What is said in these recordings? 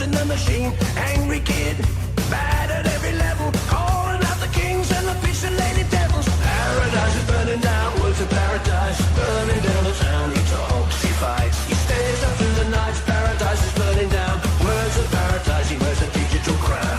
in the machine. Angry kid, bad at every level, calling out the kings and the fish and lady devils. Paradise is burning down, words of paradise, burning down the town. He talks, he fights, he stays up through the night. Paradise is burning down, words of paradise, he wears a digital crown.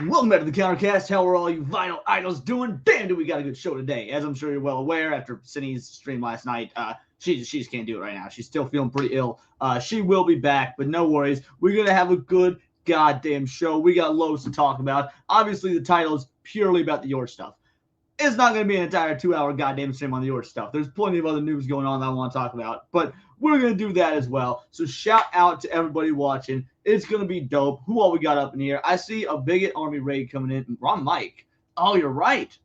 Welcome back to the CounterCast. How are all you vinyl idols doing? Damn, do we got a good show today. As I'm sure you're well aware, after Cindy's stream last night, she just can't do it right now. She's still feeling pretty ill. She will be back, but no worries. We're going to have a good goddamn show. We got loads to talk about. Obviously, the title is purely about the Yorch stuff. It's not going to be an entire 2-hour goddamn stream on the Yorch stuff. There's plenty of other news going on that I want to talk about, but we're going to do that as well. So shout out to everybody watching. It's going to be dope. Who all we got up in here? I see a bigot army raid coming in. Ron Mike. Oh, you're right.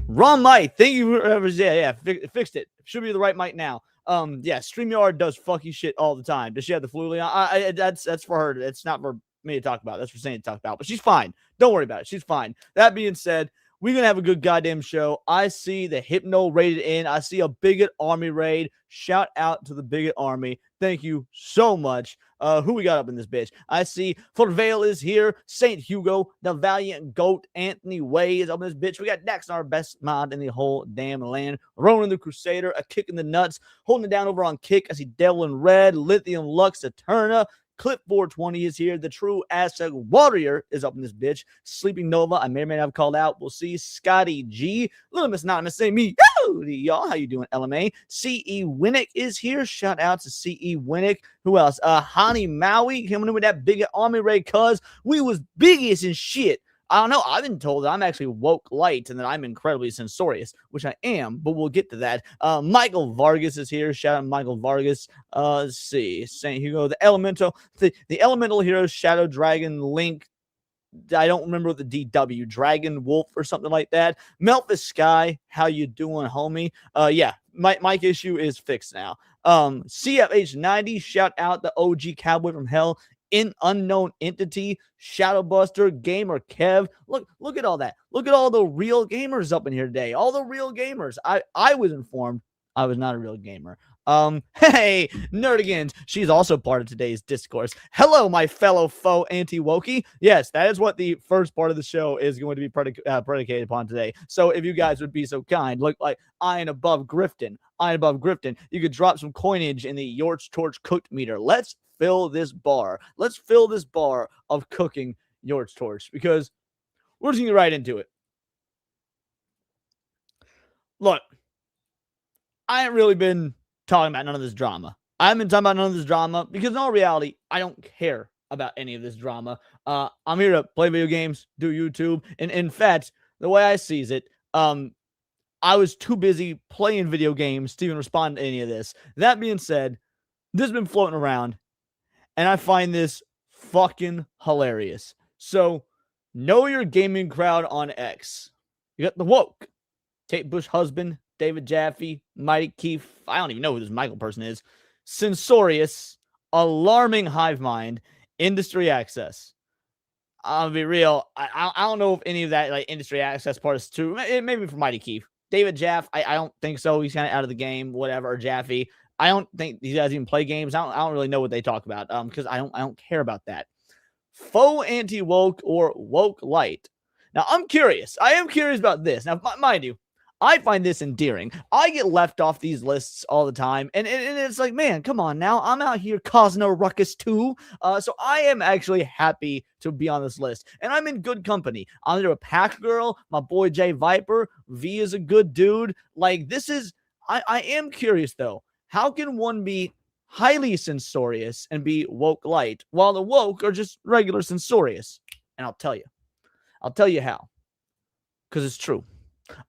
Ron Mike. Thank you for fixed it. Should be the right mic now. Yeah, StreamYard does fucky shit all the time. Does she have the flu, Leon? That's for her. It's not for me to talk about. That's for Sandy to talk about. But she's fine. Don't worry about it. She's fine. That being said, we're going to have a good goddamn show. I see the Hypno raided in. I see a bigot army raid. Shout out to the bigot army. Thank you so much. Who we got up in this bitch? I see Forvale is here. St. Hugo, the Valiant Goat, Anthony Way is up in this bitch. We got Dax, our best mod in the whole damn land. Ronan the Crusader, a kick in the nuts. Holding it down over on Kick. I see Devil in Red, Lithium Lux, Eterna. Clip 420 is here. The True Aztec Warrior is up in this bitch. Sleeping Nova, I may or may not have called out. We'll see. Scotty G. Little Miss Anonymous saying me. Howdy, y'all. How you doing, LMA? C.E. Winnick is here. Shout out to C.E. Winnick. Who else? Hani Maui coming in with that big army raid, cuz we was biggest and shit. I don't know. I've been told that I'm actually woke light and that I'm incredibly censorious, which I am, but we'll get to that. Michael Vargas is here. Shout out Michael Vargas. Let's see. St. Hugo, the Elemental, the Elemental Heroes, Shadow Dragon, Link. I don't remember the DW, Dragon Wolf or something like that. Memphis Sky, how you doing, homie? Yeah, mic issue is fixed now. CFH90, shout out the OG Cowboy from Hell. In Unknown Entity, Shadowbuster, Gamer Kev. Look at all that. Look at all the real gamers up in here today. All the real gamers. I was informed I was not a real gamer. Hey, Nerdigans, she's also part of today's discourse. Hello, my fellow faux anti-wokey. Yes, that is what the first part of the show is going to be predicated upon today. So if you guys would be so kind, look like iron above grifting, you could drop some coinage in the Yorch Torch cooked meter. Let's fill this bar. Let's fill this bar of cooking Yorch Torch, because we're just going to get right into it. Look, I ain't really been talking about none of this drama. I haven't been talking about none of this drama because in all reality, I don't care about any of this drama. I'm here to play video games, do YouTube, and in fact, the way I sees it, I was too busy playing video games to even respond to any of this. That being said, this has been floating around, and I find this fucking hilarious. So, know your gaming crowd on X. You got the woke, Kate Bush husband, David Jaffe, Mighty Keith, I don't even know who this Michael person is, censorious, alarming hive mind, industry access. I'll be real, I don't know if any of that like industry access part is true. Maybe for Mighty Keith. David Jaffe, I don't think so. He's kind of out of the game, whatever. Or Jaffe, I don't think these guys even play games. I don't really know what they talk about because I don't care about that. Faux anti-woke or woke light. Now, I'm curious. I am curious about this. Now, mind you, I find this endearing. I get left off these lists all the time, and it's like, man, come on now. I'm out here causing a ruckus too. So I am actually happy to be on this list, and I'm in good company. I'm there with Pack Girl, my boy Jay Viper. V is a good dude. Like, this is, I am curious though. How can one be highly censorious and be woke light while the woke are just regular censorious? And I'll tell you how, because it's true.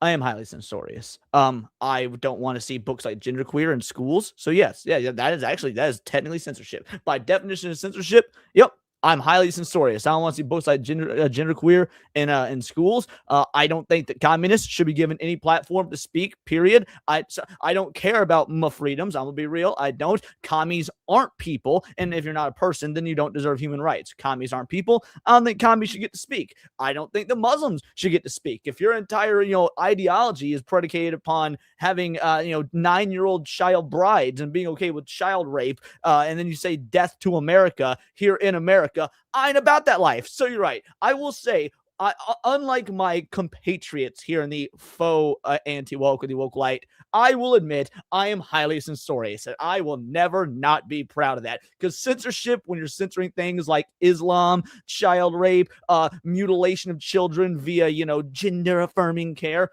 I am highly censorious. I don't want to see books like genderqueer in schools. So yes, that is technically censorship. By definition of censorship, yep, I'm highly censorious. I don't want to see books like genderqueer in schools. I don't think that communists should be given any platform to speak, period. I don't care about my freedoms. I'm going to be real. I don't. Commies aren't people. And if you're not a person, then you don't deserve human rights. Commies aren't people. I don't think commies should get to speak. I don't think the Muslims should get to speak. If your entire, ideology is predicated upon having, 9-year-old child brides and being okay with child rape, and then you say death to America here in America, I ain't about that life. So you're right. I will say, unlike my compatriots here in the faux anti-woke or the woke light, I will admit I am highly censorious, and I will never not be proud of that. Because censorship, when you're censoring things like Islam, child rape, mutilation of children via, gender-affirming care,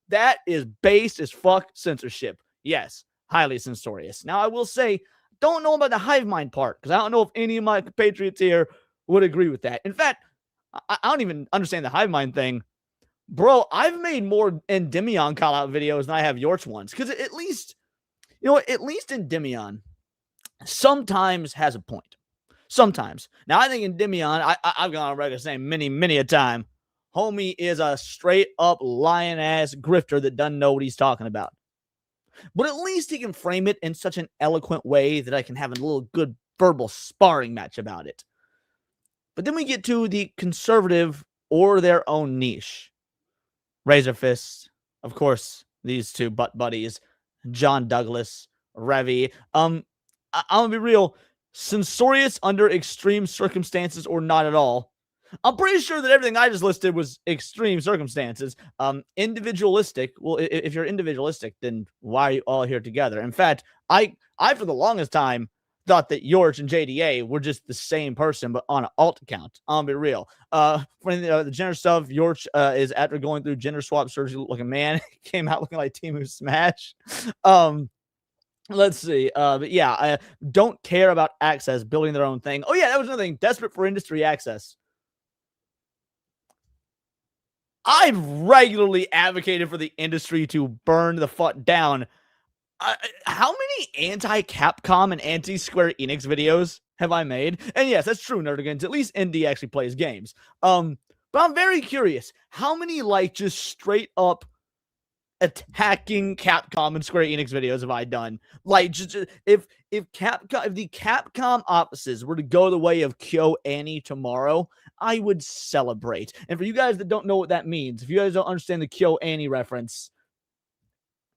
that is based as fuck censorship. Yes, highly censorious. Now, I will say, don't know about the hive mind part, because I don't know if any of my compatriots here would agree with that. In fact, I don't even understand the hive mind thing. Bro, I've made more Endymion call-out videos than I have Yorch ones, because at least Endymion sometimes has a point. Sometimes. Now, I think Endymion, I've gone on record saying many a time, homie is a straight-up lion-ass grifter that doesn't know what he's talking about. But at least he can frame it in such an eloquent way that I can have a little good verbal sparring match about it. But then we get to the conservative or their own niche. Razor Fist, of course, these two butt buddies, John Douglas, Revy. I'm gonna be real, censorious under extreme circumstances or not at all. I'm pretty sure that everything I just listed was extreme circumstances. Individualistic. Well, if you're individualistic, then why are you all here together? In fact, I for the longest time thought that Yorch and JDA were just the same person, but on an alt account. I'll be real. For the gender stuff, Yorch is after going through gender swap surgery looking man. Came out looking like Temu Smash. Let's see. But yeah, I don't care about access, building their own thing. Oh yeah, that was another thing. Desperate for industry access. I've regularly advocated for the industry to burn the fuck down. How many anti-Capcom and anti-Square Enix videos have I made? And yes, that's true, Nerdigans. At least ND actually plays games. But I'm very curious. How many, just straight up attacking Capcom and Square Enix videos have I done? If the Capcom offices were to go the way of Kyo Annie tomorrow, I would celebrate. And for you guys that don't know what that means, if you guys don't understand the Kyo Annie reference,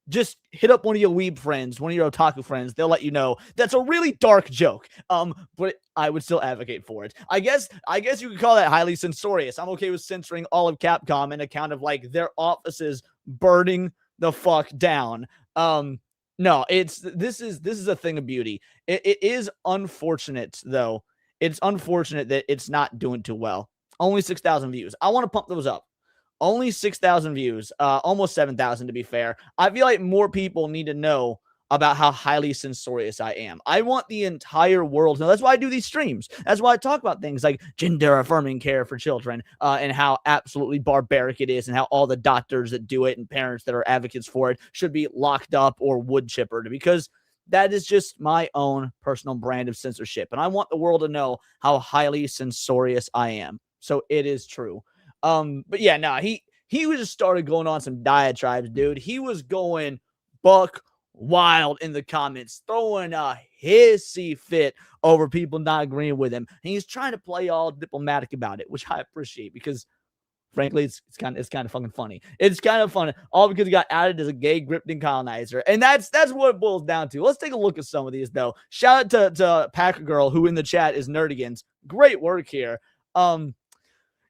just hit up one of your weeb friends, one of your otaku friends. They'll let you know that's a really dark joke. But I would still advocate for it. I guess you could call that highly censorious. I'm okay with censoring all of Capcom in account of like their offices burning the fuck down. No, this is a thing of beauty. It is unfortunate though. It's unfortunate that it's not doing too well. Only 6,000 views. I want to pump those up. Only 6,000 views, almost 7,000 to be fair. I feel like more people need to know about how highly censorious I am. I want the entire world to know. That's why I do these streams. That's why I talk about things like gender affirming care for children and how absolutely barbaric it is and how all the doctors that do it and parents that are advocates for it should be locked up or wood chippered, because that is just my own personal brand of censorship. And I want the world to know how highly censorious I am. So it is true. But yeah, nah, he was just started going on some diatribes, dude. He was going buck wild in the comments, throwing a hissy fit over people not agreeing with him. And he's trying to play all diplomatic about it, which I appreciate because frankly, it's kind of fucking funny. It's kind of fun, all because he got outed as a gay grifting colonizer, and that's what it boils down to. Let's take a look at some of these though. Shout out to Packer Girl, who in the chat is Nerdigans. Great work here.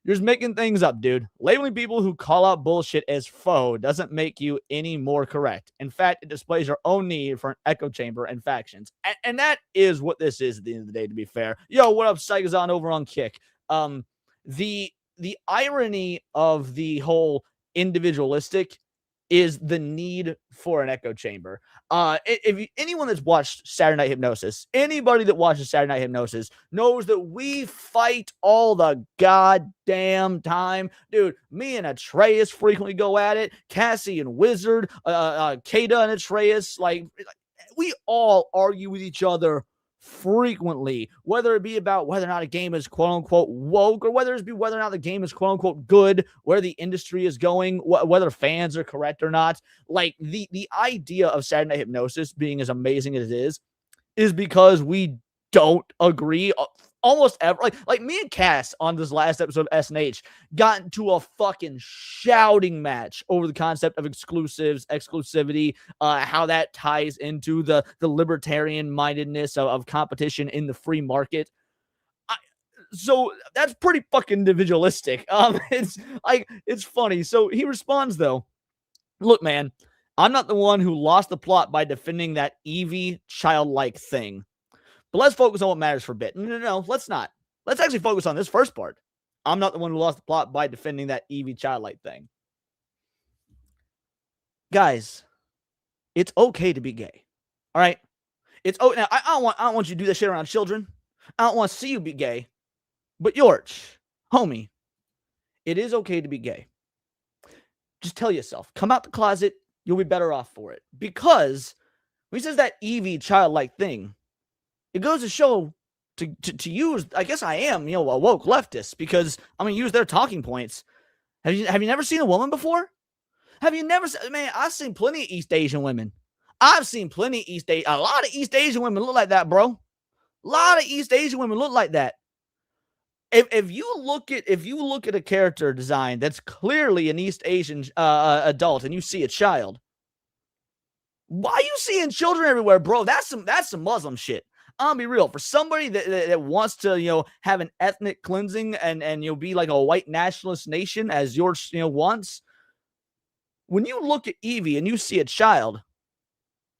You're just making things up, dude. Labeling people who call out bullshit as faux doesn't make you any more correct. In fact, it displays your own need for an echo chamber and factions. And that is what this is at the end of the day, to be fair. Yo, what up, Psychozon over on Kick? The irony of the whole individualistic is the need for an echo chamber. Anyone that's watched Saturday Night Hypnosis, anybody that watches Saturday Night Hypnosis knows that we fight all the goddamn time. Dude, me and Atreus frequently go at it. Cassie and Wizard, Kata and Atreus, like we all argue with each other frequently, whether it be about whether or not a game is quote unquote woke, or whether it be whether or not the game is quote unquote good, where the industry is going, whether fans are correct or not. Like the idea of Saturday Night Hypnosis being as amazing as it is because we don't agree almost ever. Like me and Cass on this last episode of SNH got into a fucking shouting match over the concept of exclusivity, how that ties into the libertarian mindedness of competition in the free market. So that's pretty fucking individualistic. It's funny. So he responds though, look, man, I'm not the one who lost the plot by defending that Eevee childlike thing. But let's focus on what matters for a bit. No, let's not. Let's actually focus on this first part. I'm not the one who lost the plot by defending that Eevee childlike thing. Guys, it's okay to be gay. All right? Now, I don't want you to do that shit around children. I don't want to see you be gay. But Yorch, homie, it is okay to be gay. Just tell yourself, come out the closet, you'll be better off for it. Because when he says that Eevee childlike thing, it goes to show to use, I guess I am, a woke leftist, because I'm going to use their talking points. Have you never seen a woman before? Have you never seen, man, I've seen plenty of East Asian women. I've seen plenty of a lot of East Asian women look like that, bro. A lot of East Asian women look like that. If you look at a character design that's clearly an East Asian adult and you see a child, why are you seeing children everywhere, bro? That's some Muslim shit. I'll be real. For somebody that wants to, have an ethnic cleansing and be like a white nationalist nation as yours, wants. When you look at Eevee and you see a child,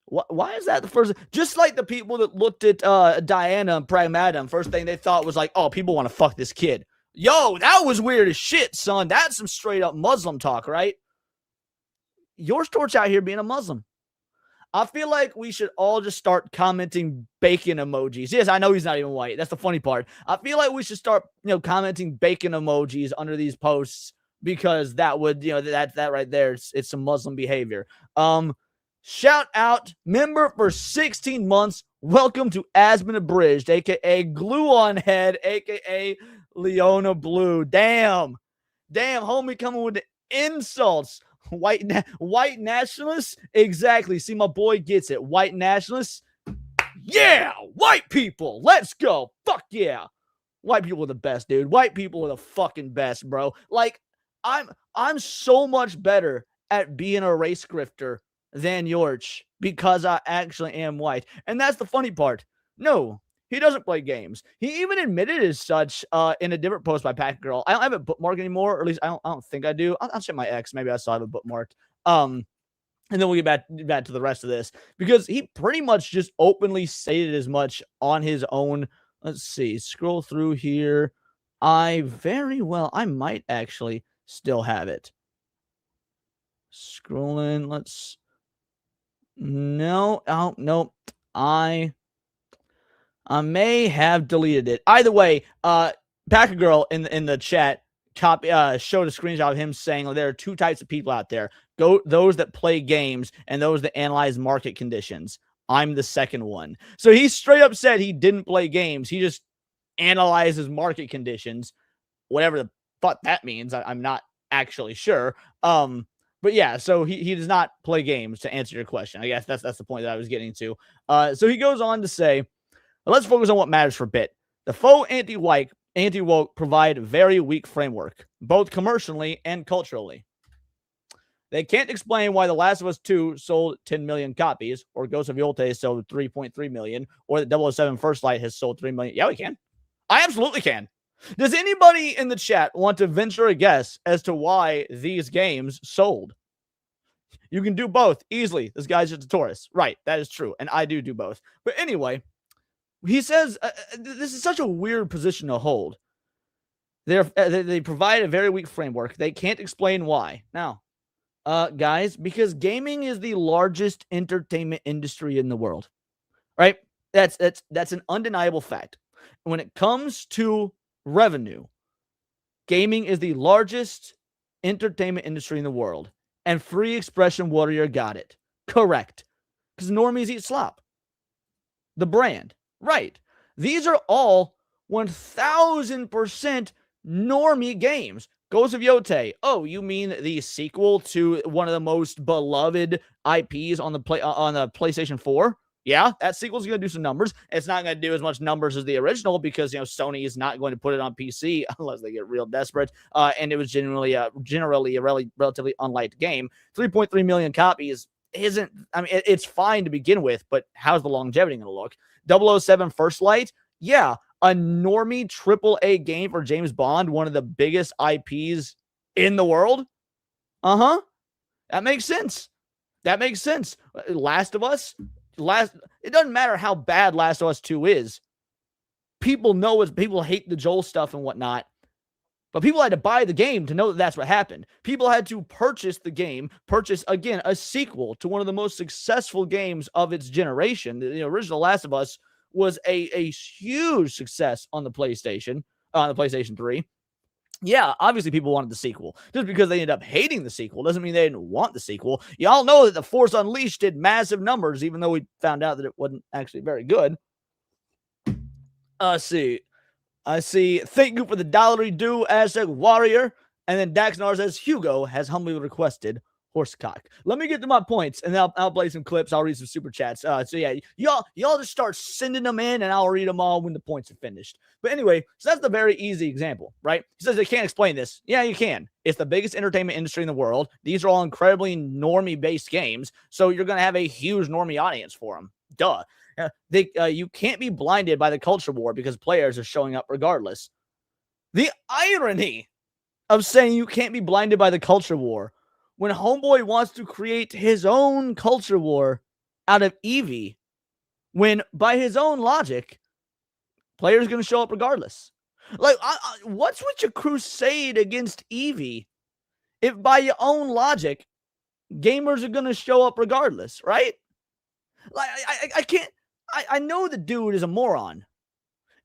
why is that the first? Just like the people that looked at Diana and Pragmatum, first thing they thought was like, oh, people want to fuck this kid. Yo, that was weird as shit, son. That's some straight up Muslim talk, right? Yorch Torch out here being a Muslim. I feel like we should all just start commenting bacon emojis. Yes, I know he's not even white. That's the funny part. I feel like we should start, commenting bacon emojis under these posts, because that would, that right there, it's some Muslim behavior. Shout out, member for 16 months. Welcome to Asmon Abridged, aka Glue on Head, aka Leona Blue. Damn, homie coming with the insults. White nationalists? Exactly. See, my boy gets it. White nationalists? Yeah! White people! Let's go! Fuck yeah! White people are the best, dude. White people are the fucking best, bro. Like, I'm so much better at being a race grifter than Yorch because I actually am white. And that's the funny part. No, he doesn't play games. He even admitted as such in a different post by Pack Girl. I don't have it bookmarked anymore, or at least I don't think I do. I'll check my X. Maybe I still have it bookmarked. And then we'll get back to the rest of this, because he pretty much just openly stated as much on his own. Let's see. Scroll through here. I might actually still have it. Scrolling. No. Oh, no. I may have deleted it. Either way, Packer Girl in the chat showed a screenshot of him saying there are two types of people out there. Those that play games and those that analyze market conditions. I'm the second one. So he straight up said he didn't play games. He just analyzes market conditions. Whatever the fuck that means, I'm not actually sure. But yeah, so he does not play games, to answer your question. I guess that's the point that I was getting to. So he goes on to say, let's focus on what matters for a bit. The faux anti-woke provide very weak framework, both commercially and culturally. They can't explain why The Last of Us 2 sold 10 million copies, or Ghost of Yoltay sold 3.3 million, or the 007 First Light has sold 3 million. Yeah, we can. I absolutely can. Does anybody in the chat want to venture a guess as to why these games sold? You can do both easily. This guy's just a tourist. Right, that is true. And I do both. But anyway, he says this is such a weird position to hold. They provide a very weak framework. They can't explain why. Now, guys, because gaming is the largest entertainment industry in the world, right? That's an undeniable fact. When it comes to revenue, gaming is the largest entertainment industry in the world, and Free Expression Warrior got it correct, because normies eat slop. The brand, right? These are all 1,000% normie games. Ghost of Yotei. Oh, you mean the sequel to one of the most beloved IPs on the PlayStation 4? Yeah, that sequel's going to do some numbers. It's not going to do as much numbers as the original because, Sony is not going to put it on PC unless they get real desperate. And it was generally a relatively unliked game. 3.3 million copies it's fine to begin with, but how's the longevity going to look? 007 First Light? Yeah, a normie AAA game for James Bond, one of the biggest IPs in the world? That makes sense. Last of Us? It doesn't matter how bad Last of Us 2 is. People hate the Joel stuff and whatnot. But people had to buy the game to know that that's what happened. People had to purchase the game, again, a sequel to one of the most successful games of its generation. The original Last of Us was a huge success on the PlayStation 3. Yeah, obviously people wanted the sequel. Just because they ended up hating the sequel doesn't mean they didn't want the sequel. Y'all know that The Force Unleashed did massive numbers, even though we found out that it wasn't actually very good. I see. Thank you for the $1 due, Aztec Warrior. And then Daxnar says, Hugo has humbly requested horsecock. Let me get to my points, and then I'll play some clips. I'll read some super chats. So yeah, y'all just start sending them in, and I'll read them all when the points are finished. But anyway, so that's the very easy example, right? He says they can't explain this. Yeah, you can. It's the biggest entertainment industry in the world. These are all incredibly normie-based games, so you're going to have a huge normie audience for them. Duh. You can't be blinded by the culture war because players are showing up regardless. The irony of saying you can't be blinded by the culture war when Homeboy wants to create his own culture war out of Eevee, when by his own logic, players are going to show up regardless. Like, what's with your crusade against Eevee if by your own logic, gamers are going to show up regardless, right? Like, I can't. I know the dude is a moron,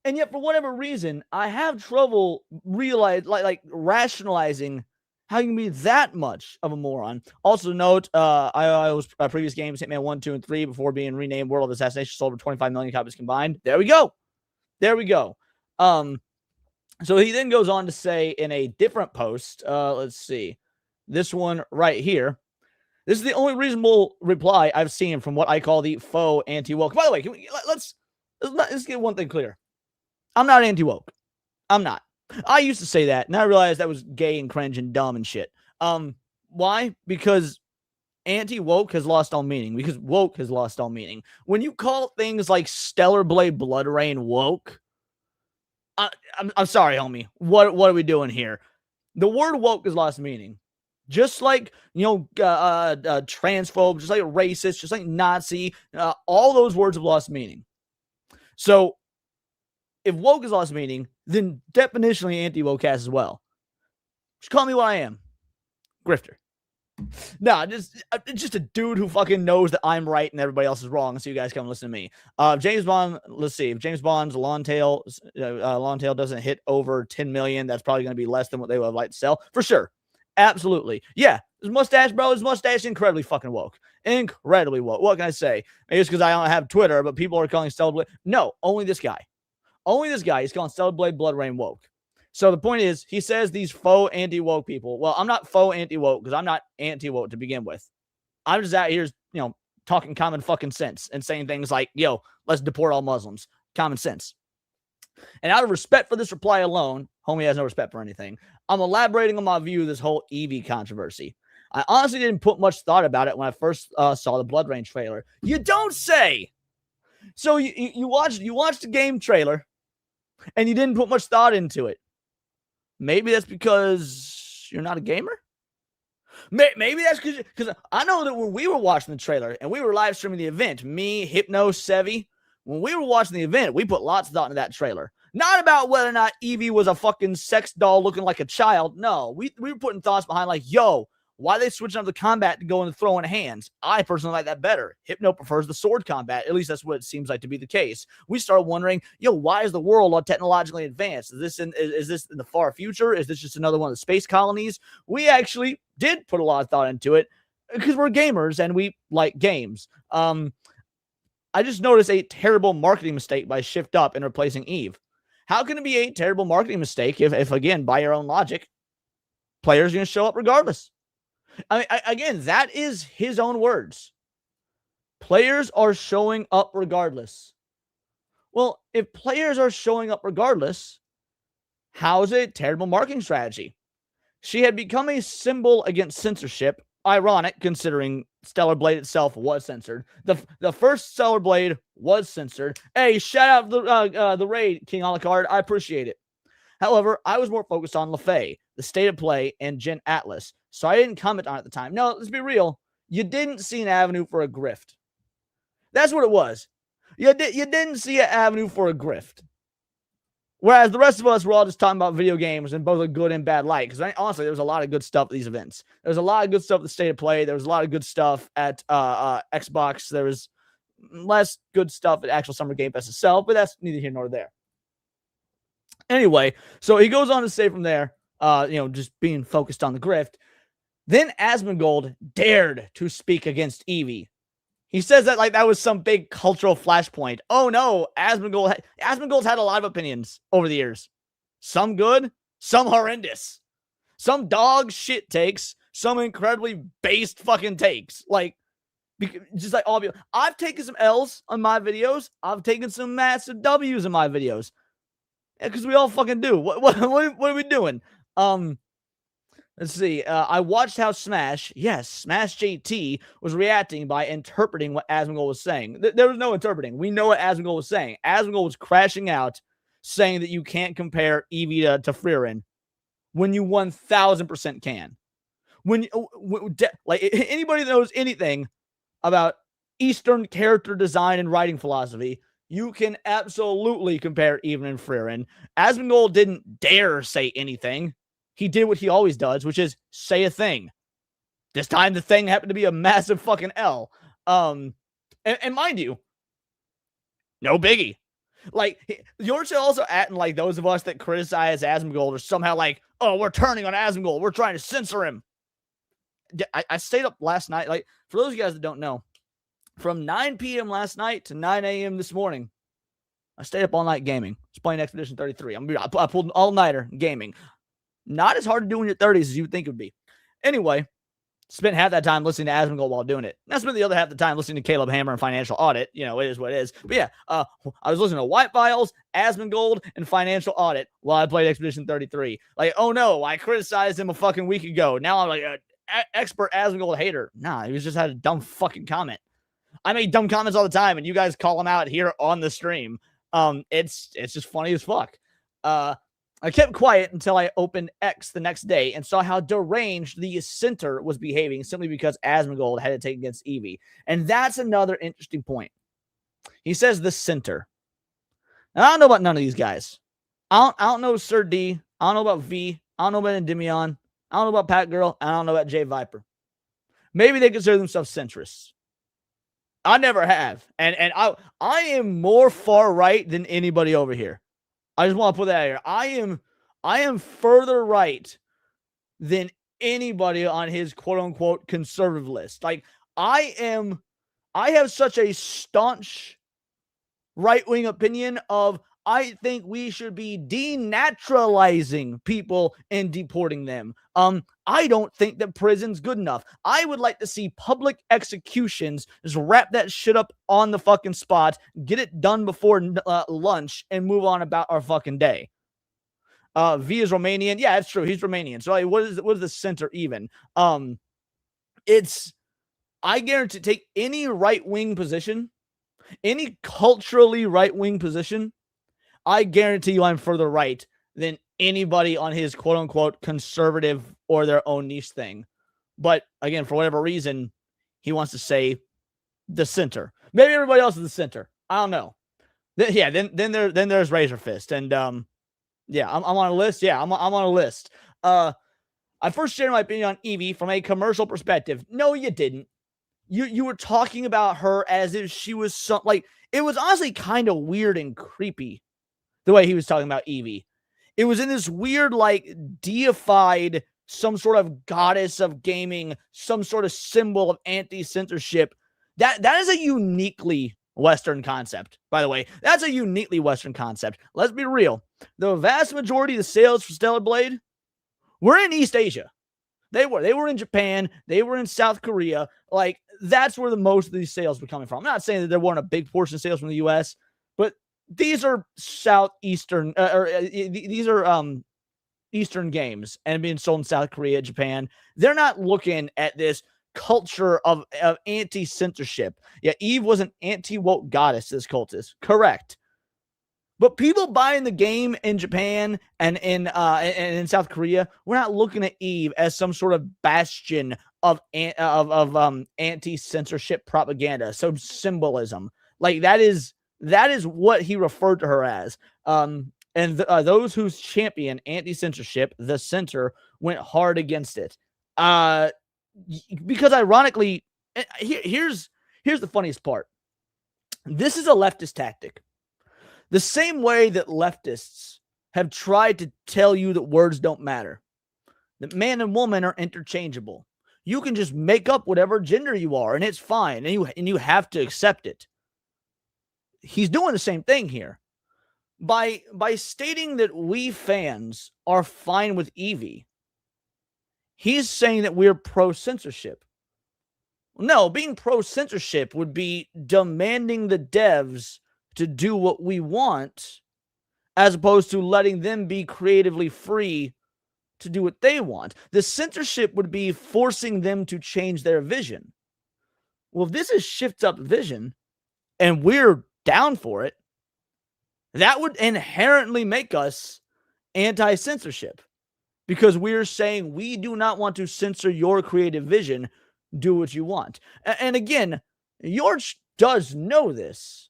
and yet for whatever reason, I have trouble rationalizing how you can be that much of a moron. Also note, iOS previous games, Hitman 1, 2, and 3, before being renamed World of Assassination, sold over 25 million copies combined. There we go. So he then goes on to say in a different post, let's see, this one right here. This is the only reasonable reply I've seen from what I call the faux anti-woke. By the way, let's get one thing clear. I'm not anti-woke. I'm not. I used to say that, and I realized that was gay and cringe and dumb and shit. Why? Because anti-woke has lost all meaning because woke has lost all meaning. When you call things like Stellar Blade Blood Rain woke, I'm sorry, homie. What are we doing here? The word woke has lost meaning. Just like, transphobe, just like racist, just like Nazi, all those words have lost meaning. So if woke has lost meaning, then definitionally anti-woke has as well. Just call me what I am. Grifter. No, just a dude who fucking knows that I'm right and everybody else is wrong, so you guys come and listen to me. James Bond, let's see. If James Bond's long tail doesn't hit over 10 million, that's probably going to be less than what they would like to sell. For sure. Absolutely. Yeah. His mustache, bro, his mustache is incredibly fucking woke. Incredibly woke. What can I say? Maybe it's because I don't have Twitter, but people are calling Stellar Blade. No, only this guy. Only this guy. He's calling Stellar Blade Blood Rain woke. So the point is, he says these faux anti-woke people. Well, I'm not faux anti-woke because I'm not anti-woke to begin with. I'm just out here, talking common fucking sense and saying things like, let's deport all Muslims. Common sense. And out of respect for this reply alone, homie has no respect for anything, I'm elaborating on my view of this whole Evie controversy. I honestly didn't put much thought about it when I first saw the Blood Rain trailer. You don't say! So you watched the game trailer and you didn't put much thought into it. Maybe that's because you're not a gamer? Maybe that's because I know that when we were watching the trailer and we were live streaming the event, me, Hypno, Sevi, when we were watching the event, we put lots of thought into that trailer. Not about whether or not Evie was a fucking sex doll looking like a child. No, we were putting thoughts behind like, why are they switching up the combat to go into throwing hands? I personally like that better. Hypno prefers the sword combat. At least that's what it seems like to be the case. We started wondering, why is the world all technologically advanced? Is this in the far future? Is this just another one of the space colonies? We actually did put a lot of thought into it because we're gamers and we like games. I just noticed a terrible marketing mistake by Shift Up and replacing Eve. How can it be a terrible marketing mistake if again, by your own logic, players are going to show up regardless? I mean, again, that is his own words. Players are showing up regardless. Well, if players are showing up regardless, how is it a terrible marketing strategy? She had become a symbol against censorship. Ironic, considering Stellar Blade itself was censored. The first Stellar Blade was censored. Hey, shout out the raid, King Alucard. I appreciate it. However, I was more focused on LaFay, the State of Play, and Gen Atlas, so I didn't comment on it at the time. No, let's be real. You didn't see an avenue for a grift. That's what it was. You didn't see an avenue for a grift. Whereas the rest of us were all just talking about video games in both a good and bad light. Because honestly, there was a lot of good stuff at these events. There was a lot of good stuff at the State of Play. There was a lot of good stuff at Xbox. There was less good stuff at actual Summer Game Fest itself, but that's neither here nor there. Anyway, so he goes on to say from there, just being focused on the grift. Then Asmongold dared to speak against Evie. He says that like that was some big cultural flashpoint. Oh no, Asmongold's had a lot of opinions over the years. Some good, some horrendous. Some dog shit takes, some incredibly based fucking takes. Like, just like all of you. I've taken some L's on my videos. I've taken some massive W's in my videos. Because we all fucking do. What are we doing? Let's see. I watched how Smash JT was reacting by interpreting what Asmongold was saying. There was no interpreting. We know what Asmongold was saying. Asmongold was crashing out, saying that you can't compare Evie to Frieren when you 1000% can. Like anybody that knows anything about Eastern character design and writing philosophy, you can absolutely compare Evie and Frieren. Asmongold didn't dare say anything. He did what he always does, which is say a thing. This time the thing happened to be a massive fucking L. And mind you, no biggie. Like, Yorch also acting like those of us that criticize Asmongold are somehow like, oh, we're turning on Asmongold. We're trying to censor him. I stayed up last night. Like, for those of you guys that don't know, from 9 p.m. last night to 9 a.m. this morning, I stayed up all night gaming. I was playing Expedition 33. I pulled an all-nighter gaming. Not as hard to do in your 30s as you would think it would be. Anyway, spent half that time listening to Asmongold while doing it. I spent the other half the time listening to Caleb Hammer and Financial Audit. It is what it is. But yeah, I was listening to White Files, Asmongold, and Financial Audit while I played Expedition 33. Like, oh no, I criticized him a fucking week ago. Now I'm like, expert Asmongold hater. Nah, he was just had a dumb fucking comment. I make dumb comments all the time, and you guys call them out here on the stream. It's just funny as fuck. I kept quiet until I opened X the next day and saw how deranged the center was behaving simply because Asmongold had to take against Evie. And that's another interesting point. He says the center. Now, I don't know about none of these guys. I don't know Sir D. I don't know about V. I don't know about Endymion. I don't know about Pat Girl. I don't know about Jay Viper. Maybe they consider themselves centrists. I never have. And I am more far right than anybody over here. I just want to put that out here. I am further right than anybody on his quote unquote conservative list. Like I have such a staunch right-wing opinion of I think we should be denaturalizing people and deporting them. I don't think that prison's good enough. I would like to see public executions. Just wrap that shit up on the fucking spot, get it done before lunch, and move on about our fucking day. V is Romanian. Yeah, it's true. He's Romanian. So like, what is the center even? I guarantee take any right-wing position, any culturally right-wing position, I guarantee you I'm further right than anybody on his quote-unquote conservative or their own niche thing. But again, for whatever reason, he wants to say the center. Maybe everybody else is the center. I don't know. Then there's Razor Fist. And yeah, I'm on a list. Yeah, I'm on a list. I first shared my opinion on Evie from a commercial perspective. No, you didn't. You were talking about her as if she was like, it was honestly kind of weird and creepy the way he was talking about Evie. It was in this weird, like, deified, some sort of goddess of gaming, some sort of symbol of anti-censorship. That is a uniquely Western concept, by the way. That's a uniquely Western concept. Let's be real. The vast majority of the sales for Stellar Blade were in East Asia. They were in Japan. They were in South Korea. Like, that's where the most of these sales were coming from. I'm not saying that there weren't a big portion of sales from the U.S., but these are southeastern, these are Eastern games and being sold in South Korea, Japan. They're not looking at this culture of anti-censorship. Yeah, Eve was an anti-woke goddess, this cultist. Correct. But people buying the game in Japan and in South Korea, we're not looking at Eve as some sort of bastion of anti-censorship propaganda, some symbolism. Like that is what he referred to her as. And those who champion anti-censorship, the center, went hard against it. Because ironically, here's the funniest part. This is a leftist tactic. The same way that leftists have tried to tell you that words don't matter, that man and woman are interchangeable. You can just make up whatever gender you are, and it's fine, and you have to accept it. He's doing the same thing here. By stating that we fans are fine with Evie, he's saying that we're pro-censorship. No, being pro-censorship would be demanding the devs to do what we want, as opposed to letting them be creatively free to do what they want. The censorship would be forcing them to change their vision. Well, if this is shift up vision, and we're down for it, that would inherently make us anti-censorship, because we're saying we do not want to censor your creative vision. Do what you want. And again, Yorch does know this.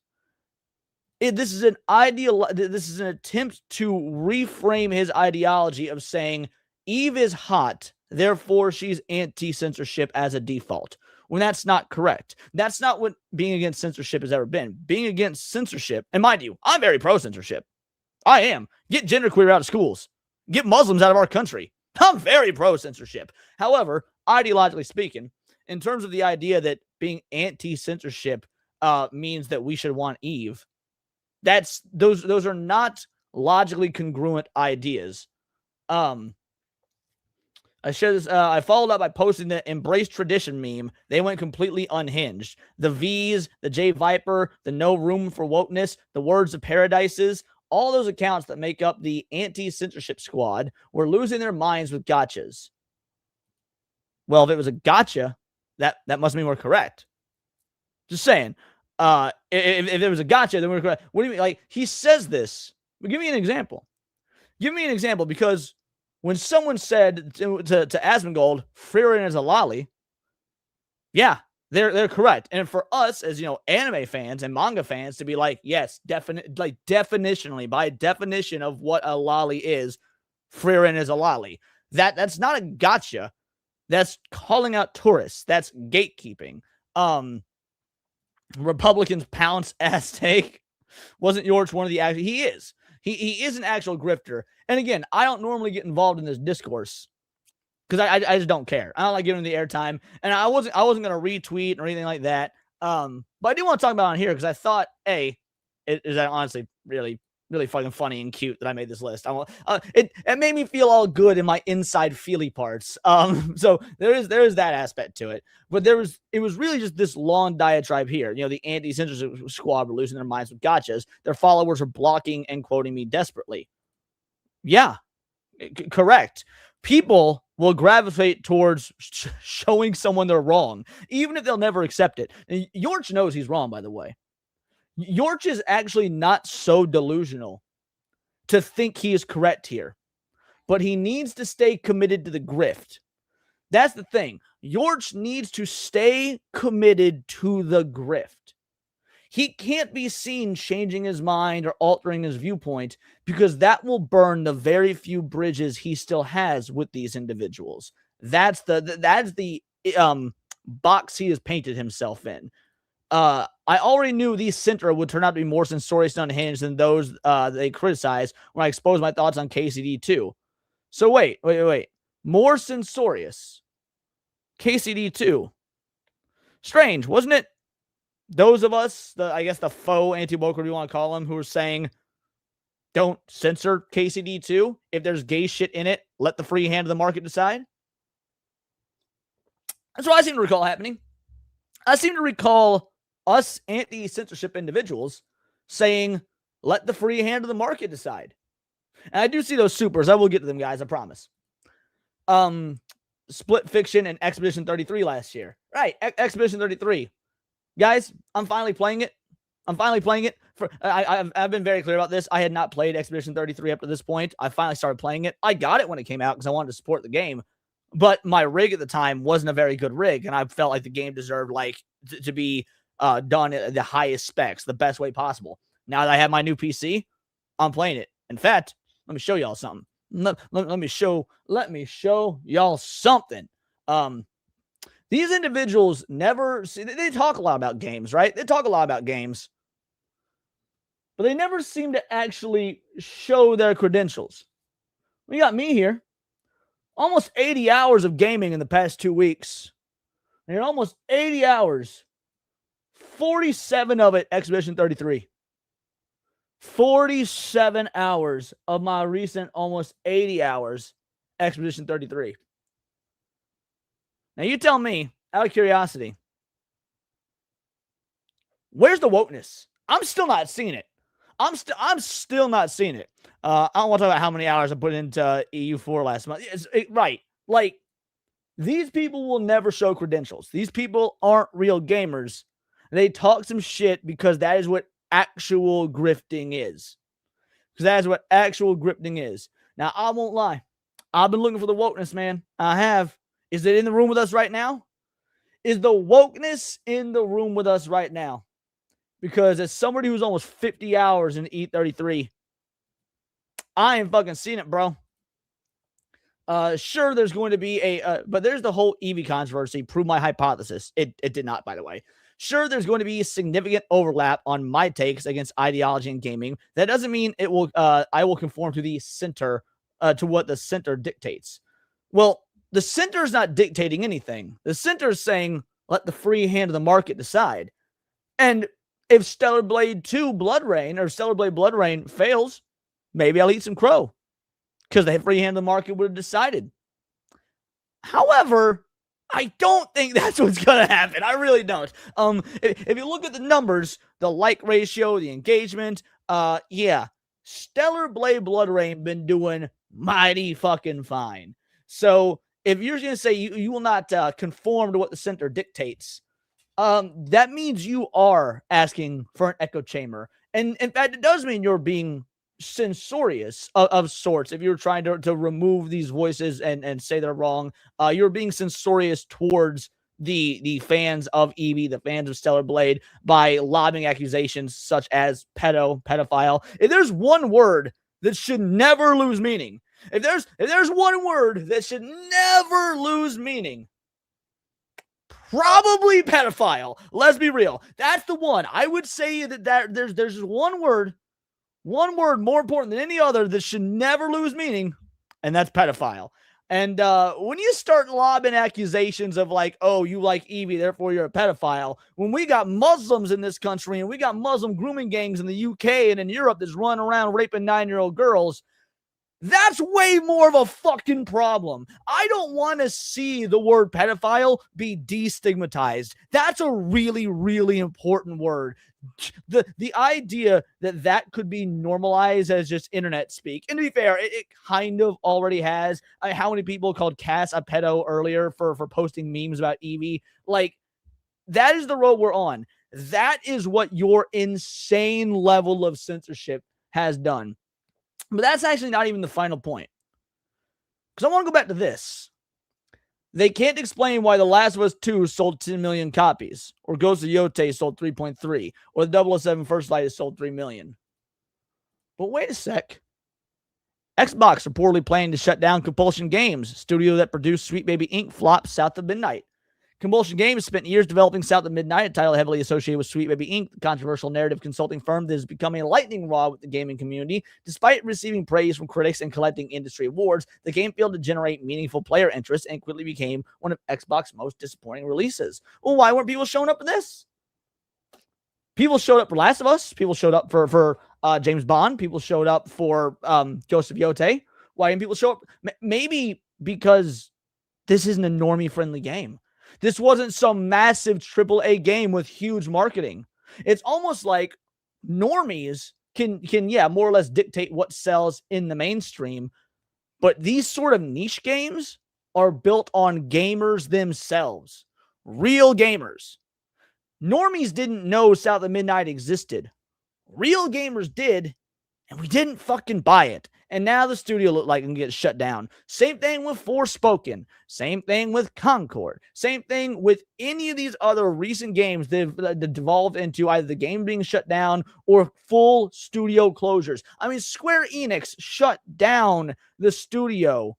This is an attempt to reframe his ideology of saying Eve is hot, therefore she's anti-censorship as a default. When that's not correct. That's not what being against censorship has ever been. Being against censorship, and mind you, I'm very pro-censorship. I am. Get genderqueer out of schools. Get Muslims out of our country. I'm very pro-censorship. However, ideologically speaking, in terms of the idea that being anti-censorship means that we should want Eve, those are not logically congruent ideas. I shared this. I followed up by posting the Embrace Tradition meme. They went completely unhinged. The V's, the J Viper, the No Room for Wokeness, the Words of Paradises, all those accounts that make up the anti-censorship squad were losing their minds with gotchas. Well, if it was a gotcha, that must mean we're correct. Just saying. If there was a gotcha, then we're correct. What do you mean? Like, he says this. But give me an example. Give me an example, because when someone said to Asmongold, Frieren is a lolly, yeah, they're correct. And for us, as anime fans and manga fans, to be like, yes, definitionally, by definition of what a lolly is, Frieren is a lolly. That's not a gotcha. That's calling out tourists. That's gatekeeping. Republicans pounce ass take. Wasn't Yorch one of the actual? He is. He is an actual grifter. And again, I don't normally get involved in this discourse because I just don't care. I don't like giving him the airtime, and I wasn't gonna retweet or anything like that. But I do want to talk about it on here because I thought, it is honestly really fucking funny and cute that I made this list. It made me feel all good in my inside feely parts. So there is that aspect to it. But it was really just this long diatribe here. The anti-censorship squad were losing their minds with gotchas. Their followers are blocking and quoting me desperately. Yeah, correct. People will gravitate towards showing someone they're wrong, even if they'll never accept it. And Yorch knows he's wrong, by the way. Yorch is actually not so delusional to think he is correct here, but he needs to stay committed to the grift. That's the thing. Yorch needs to stay committed to the grift. He can't be seen changing his mind or altering his viewpoint, because that will burn the very few bridges he still has with these individuals. That's the box he has painted himself in. I already knew these center would turn out to be more censorious and unhinged than those they criticize when I exposed my thoughts on KCD 2. So wait. More censorious. KCD 2. Strange, wasn't it? Those of us, the faux anti-woke, you want to call them, who are saying, don't censor KCD 2. If there's gay shit in it, let the free hand of the market decide. That's what I seem to recall happening. I seem to recall us anti-censorship individuals saying, let the free hand of the market decide. And I do see those supers. I will get to them, guys. I promise. Split Fiction and Expedition 33 last year. Right. Expedition 33. Guys, I'm finally playing it. I've been very clear about this. I had not played Expedition 33 up to this point. I finally started playing it. I got it when it came out because I wanted to support the game. But my rig at the time wasn't a very good rig, and I felt like the game deserved to be done at the highest specs, the best way possible. Now that I have my new PC, I'm playing it. In fact, let me show y'all something. Let me show y'all something. These individuals they talk a lot about games, right? They talk a lot about games, but they never seem to actually show their credentials. We got me here. Almost 80 hours of gaming in the past 2 weeks. And almost 80 hours, 47 of it Expedition 33. 47 hours of my recent almost 80 hours Expedition 33. Now you tell me, out of curiosity, where's the wokeness? I'm still not seeing it. I'm still not seeing it. I don't want to talk about how many hours I put into EU4 last month. Right. Like, these people will never show credentials. These people aren't real gamers. They talk some shit because that is what actual grifting is. Because that is what actual grifting is. Now, I won't lie. I've been looking for the wokeness, man. I have. Is it in the room with us right now? Is the wokeness in the room with us right now? Because as somebody who's almost 50 hours in E33, I ain't fucking seen it, bro. Sure, there's going to be but there's the whole Eevee controversy. Prove my hypothesis. It did not, by the way. Sure, there's going to be significant overlap on my takes against ideology and gaming. That doesn't mean it will. I will conform to the center, to what the center dictates. Well, the center is not dictating anything. The center is saying, let the free hand of the market decide. And if Stellar Blade 2 Blood Rain or Stellar Blade Blood Rain fails, maybe I'll eat some crow. Because the free hand of the market would have decided. However, I don't think that's what's going to happen. I really don't. If you look at the numbers, the like ratio, the engagement, yeah, Stellar Blade Blood Rain been doing mighty fucking fine. So if you're going to say you will not conform to what the center dictates, that means you are asking for an echo chamber. And in fact, it does mean you're being censorious of sorts. If you're trying to remove these voices and say they're wrong, you're being censorious towards the fans of Eevee, the fans of Stellar Blade, by lobbing accusations such as pedophile. If there's one word that should never lose meaning, if there's one word that should never lose meaning, probably pedophile. Let's be real. That's the one. I would say that there's one word more important than any other that should never lose meaning, and that's pedophile. And when you start lobbing accusations of like, oh, you like Eevee, therefore you're a pedophile, when we got Muslims in this country and we got Muslim grooming gangs in the UK and in Europe that's running around raping 9-year-old girls, that's way more of a fucking problem. I don't want to see the word pedophile be destigmatized. That's a really, really important word. The idea that could be normalized as just internet speak. And to be fair, it kind of already has. How many people called Cass a pedo earlier for posting memes about Eevee? Like, that is the road we're on. That is what your insane level of censorship has done. But that's actually not even the final point. Because I want to go back to this. They can't explain why The Last of Us 2 sold 10 million copies, or Ghost of Yote sold 3.3, or the 007 First Light has sold 3 million. But wait a sec. Xbox reportedly planning to shut down Compulsion Games, studio that produced Sweet Baby Inc. flop South of Midnight. Compulsion Games spent years developing South of Midnight, a title heavily associated with Sweet Baby Inc., the controversial narrative consulting firm that has become a lightning rod with the gaming community. Despite receiving praise from critics and collecting industry awards, the game failed to generate meaningful player interest and quickly became one of Xbox's most disappointing releases. Well, why weren't people showing up for this? People showed up for Last of Us. People showed up for James Bond. People showed up for Ghost of Yote. Why didn't people show up? Maybe because this isn't a normie-friendly game. This wasn't some massive AAA game with huge marketing. It's almost like normies can more or less dictate what sells in the mainstream. But these sort of niche games are built on gamers themselves. Real gamers. Normies didn't know South of Midnight existed. Real gamers did, and we didn't fucking buy it. And now the studio looked like it can get shut down. Same thing with Forspoken. Same thing with Concord. Same thing with any of these other recent games that devolved into either the game being shut down or full studio closures. I mean, Square Enix shut down the studio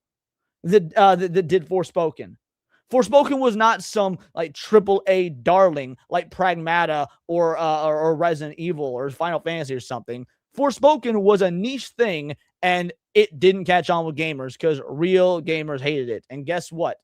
that did Forspoken. Forspoken was not some like AAA darling like Pragmata or Resident Evil or Final Fantasy or something. Forspoken was a niche thing, and it didn't catch on with gamers because real gamers hated it. And guess what?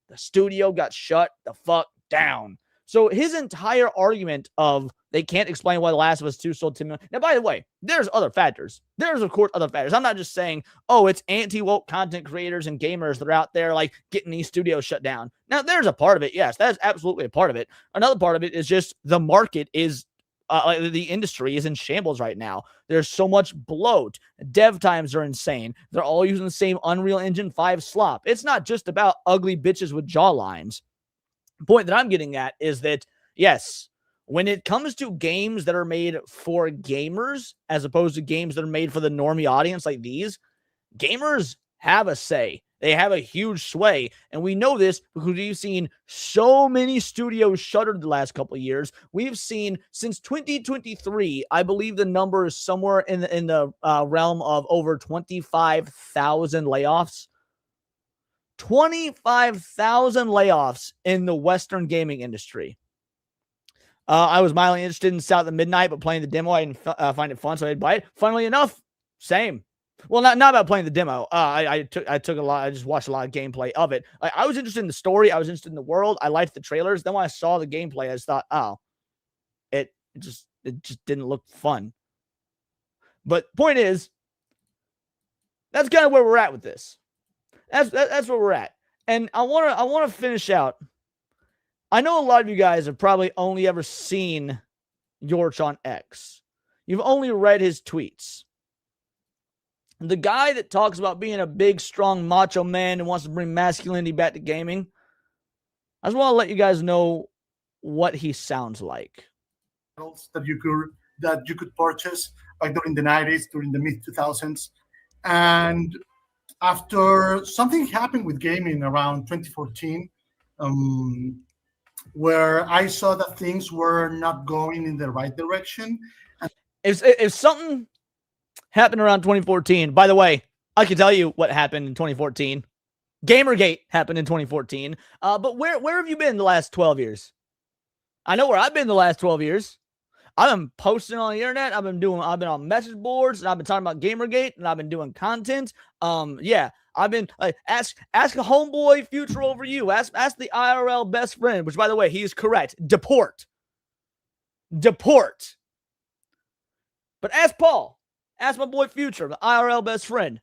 The studio got shut the fuck down. So his entire argument of they can't explain why The Last of Us 2 sold 10 million. Now, by the way, there's other factors. There's, of course, other factors. I'm not just saying, oh, it's anti-woke content creators and gamers that are out there like getting these studios shut down. Now, there's a part of it. Yes, that's absolutely a part of it. Another part of it is just the market is the industry is in shambles right now. There's so much bloat. Dev times are insane. They're all using the same Unreal Engine 5 slop. It's not just about ugly bitches with jawlines. The point that I'm getting at is that, yes, when it comes to games that are made for gamers as opposed to games that are made for the normie audience like these, gamers have a say. They have a huge sway. And we know this because we've seen so many studios shuttered the last couple of years. We've seen since 2023, I believe the number is somewhere in the realm of over 25,000 layoffs. 25,000 layoffs in the Western gaming industry. I was mildly interested in South of Midnight, but playing the demo, I didn't find it fun, so I didn't buy it. Funnily enough, same. Well, not about playing the demo. I took a lot. I just watched a lot of gameplay of it. I was interested in the story. I was interested in the world. I liked the trailers. Then when I saw the gameplay, I just thought, oh, it just didn't look fun. But point is, that's kind of where we're at with this. That's where we're at. And I want to finish out. I know a lot of you guys have probably only ever seen Yorch on X. You've only read his tweets. the guy that talks about being a big, strong, macho man and wants to bring masculinity back to gaming, I just want to let you guys know what he sounds like. That you could purchase back during the 90s, during the mid 2000s, and after something happened with gaming around 2014, where I saw that things were not going in the right direction. If something happened around 2014, by the way, I can tell you what happened in 2014. Gamergate happened in 2014. But where have you been the last 12 years? I know where I've been the last 12 years. I've been posting on the internet. I've been on message boards, and I've been talking about Gamergate, and I've been doing content. Yeah, I've been ask a homeboy future over you. Ask the IRL best friend, which by the way, he is correct. Deport. But ask Paul. Ask my boy Future, the IRL best friend.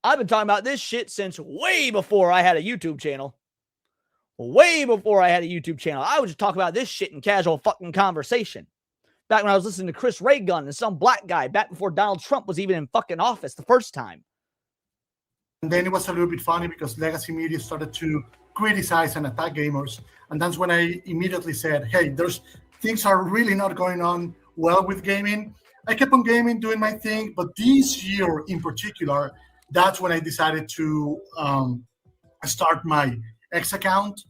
I've been talking about this shit since way before I had a YouTube channel. I would just talk about this shit in casual fucking conversation. Back when I was listening to Chris Ray Gun and some black guy, back before Donald Trump was even in fucking office the first time. And then it was a little bit funny because legacy media started to criticize and attack gamers. And that's when I immediately said, hey, things are really not going on well with gaming. I kept on gaming, doing my thing. But this year in particular, that's when I decided to start my X account.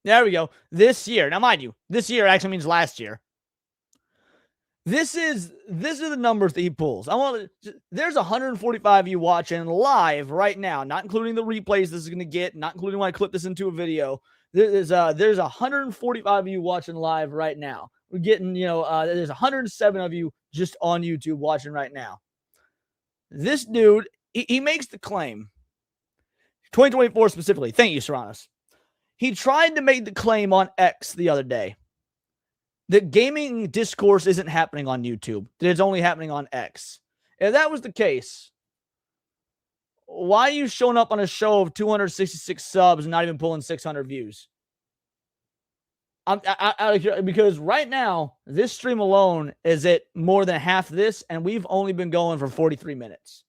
There we go. This year. Now, mind you, this year actually means last year. This is the numbers that he pulls. There's 145 of you watching live right now, not including the replays this is going to get, not including when I clip this into a video. There's 145 of you watching live right now. We're getting, there's 107 of you just on YouTube watching right now. This dude, he makes the claim, 2024 specifically. Thank you, Serranos. He tried to make the claim on X the other day that gaming discourse isn't happening on YouTube, that it's only happening on X. If that was the case, why are you showing up on a show of 266 subs and not even pulling 600 views? Because right now, this stream alone is at more than half this, and we've only been going for 43 minutes.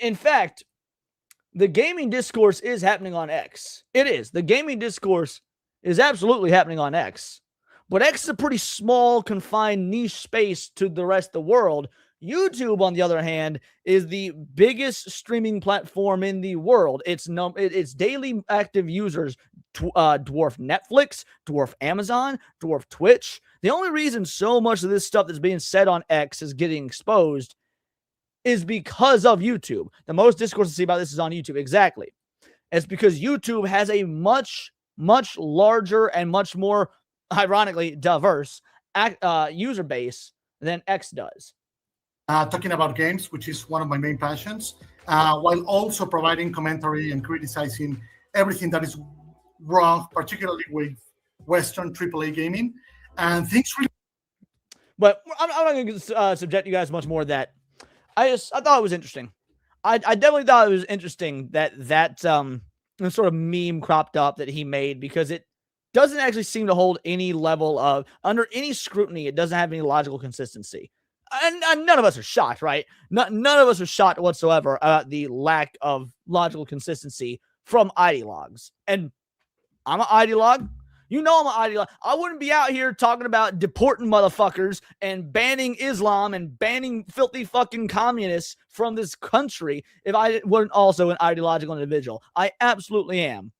In fact, the gaming discourse is happening on X. It is. The gaming discourse is absolutely happening on X. But X is a pretty small, confined niche space to the rest of the world. YouTube, on the other hand, is the biggest streaming platform in the world. Its daily active users dwarf Netflix, dwarf Amazon, dwarf Twitch. The only reason so much of this stuff that's being said on X is getting exposed is because of YouTube. The most discourse to see about this is on YouTube. Exactly. It's because YouTube has a much, much larger and much more, ironically, diverse user base than X does. Talking about games, which is one of my main passions, while also providing commentary and criticizing everything that is wrong, particularly with Western AAA gaming. And things really... But I'm not going to subject you guys much more to that. I thought it was interesting. I definitely thought it was interesting that sort of meme cropped up that he made, because it doesn't actually seem to hold any level of, under any scrutiny, it doesn't have any logical consistency. And none of us are shocked, right? None of us are shocked whatsoever about the lack of logical consistency from ideologues. And I'm an ideologue. You know I'm an ideologue. I wouldn't be out here talking about deporting motherfuckers and banning Islam and banning filthy fucking communists from this country if I wasn't also an ideological individual. I absolutely am.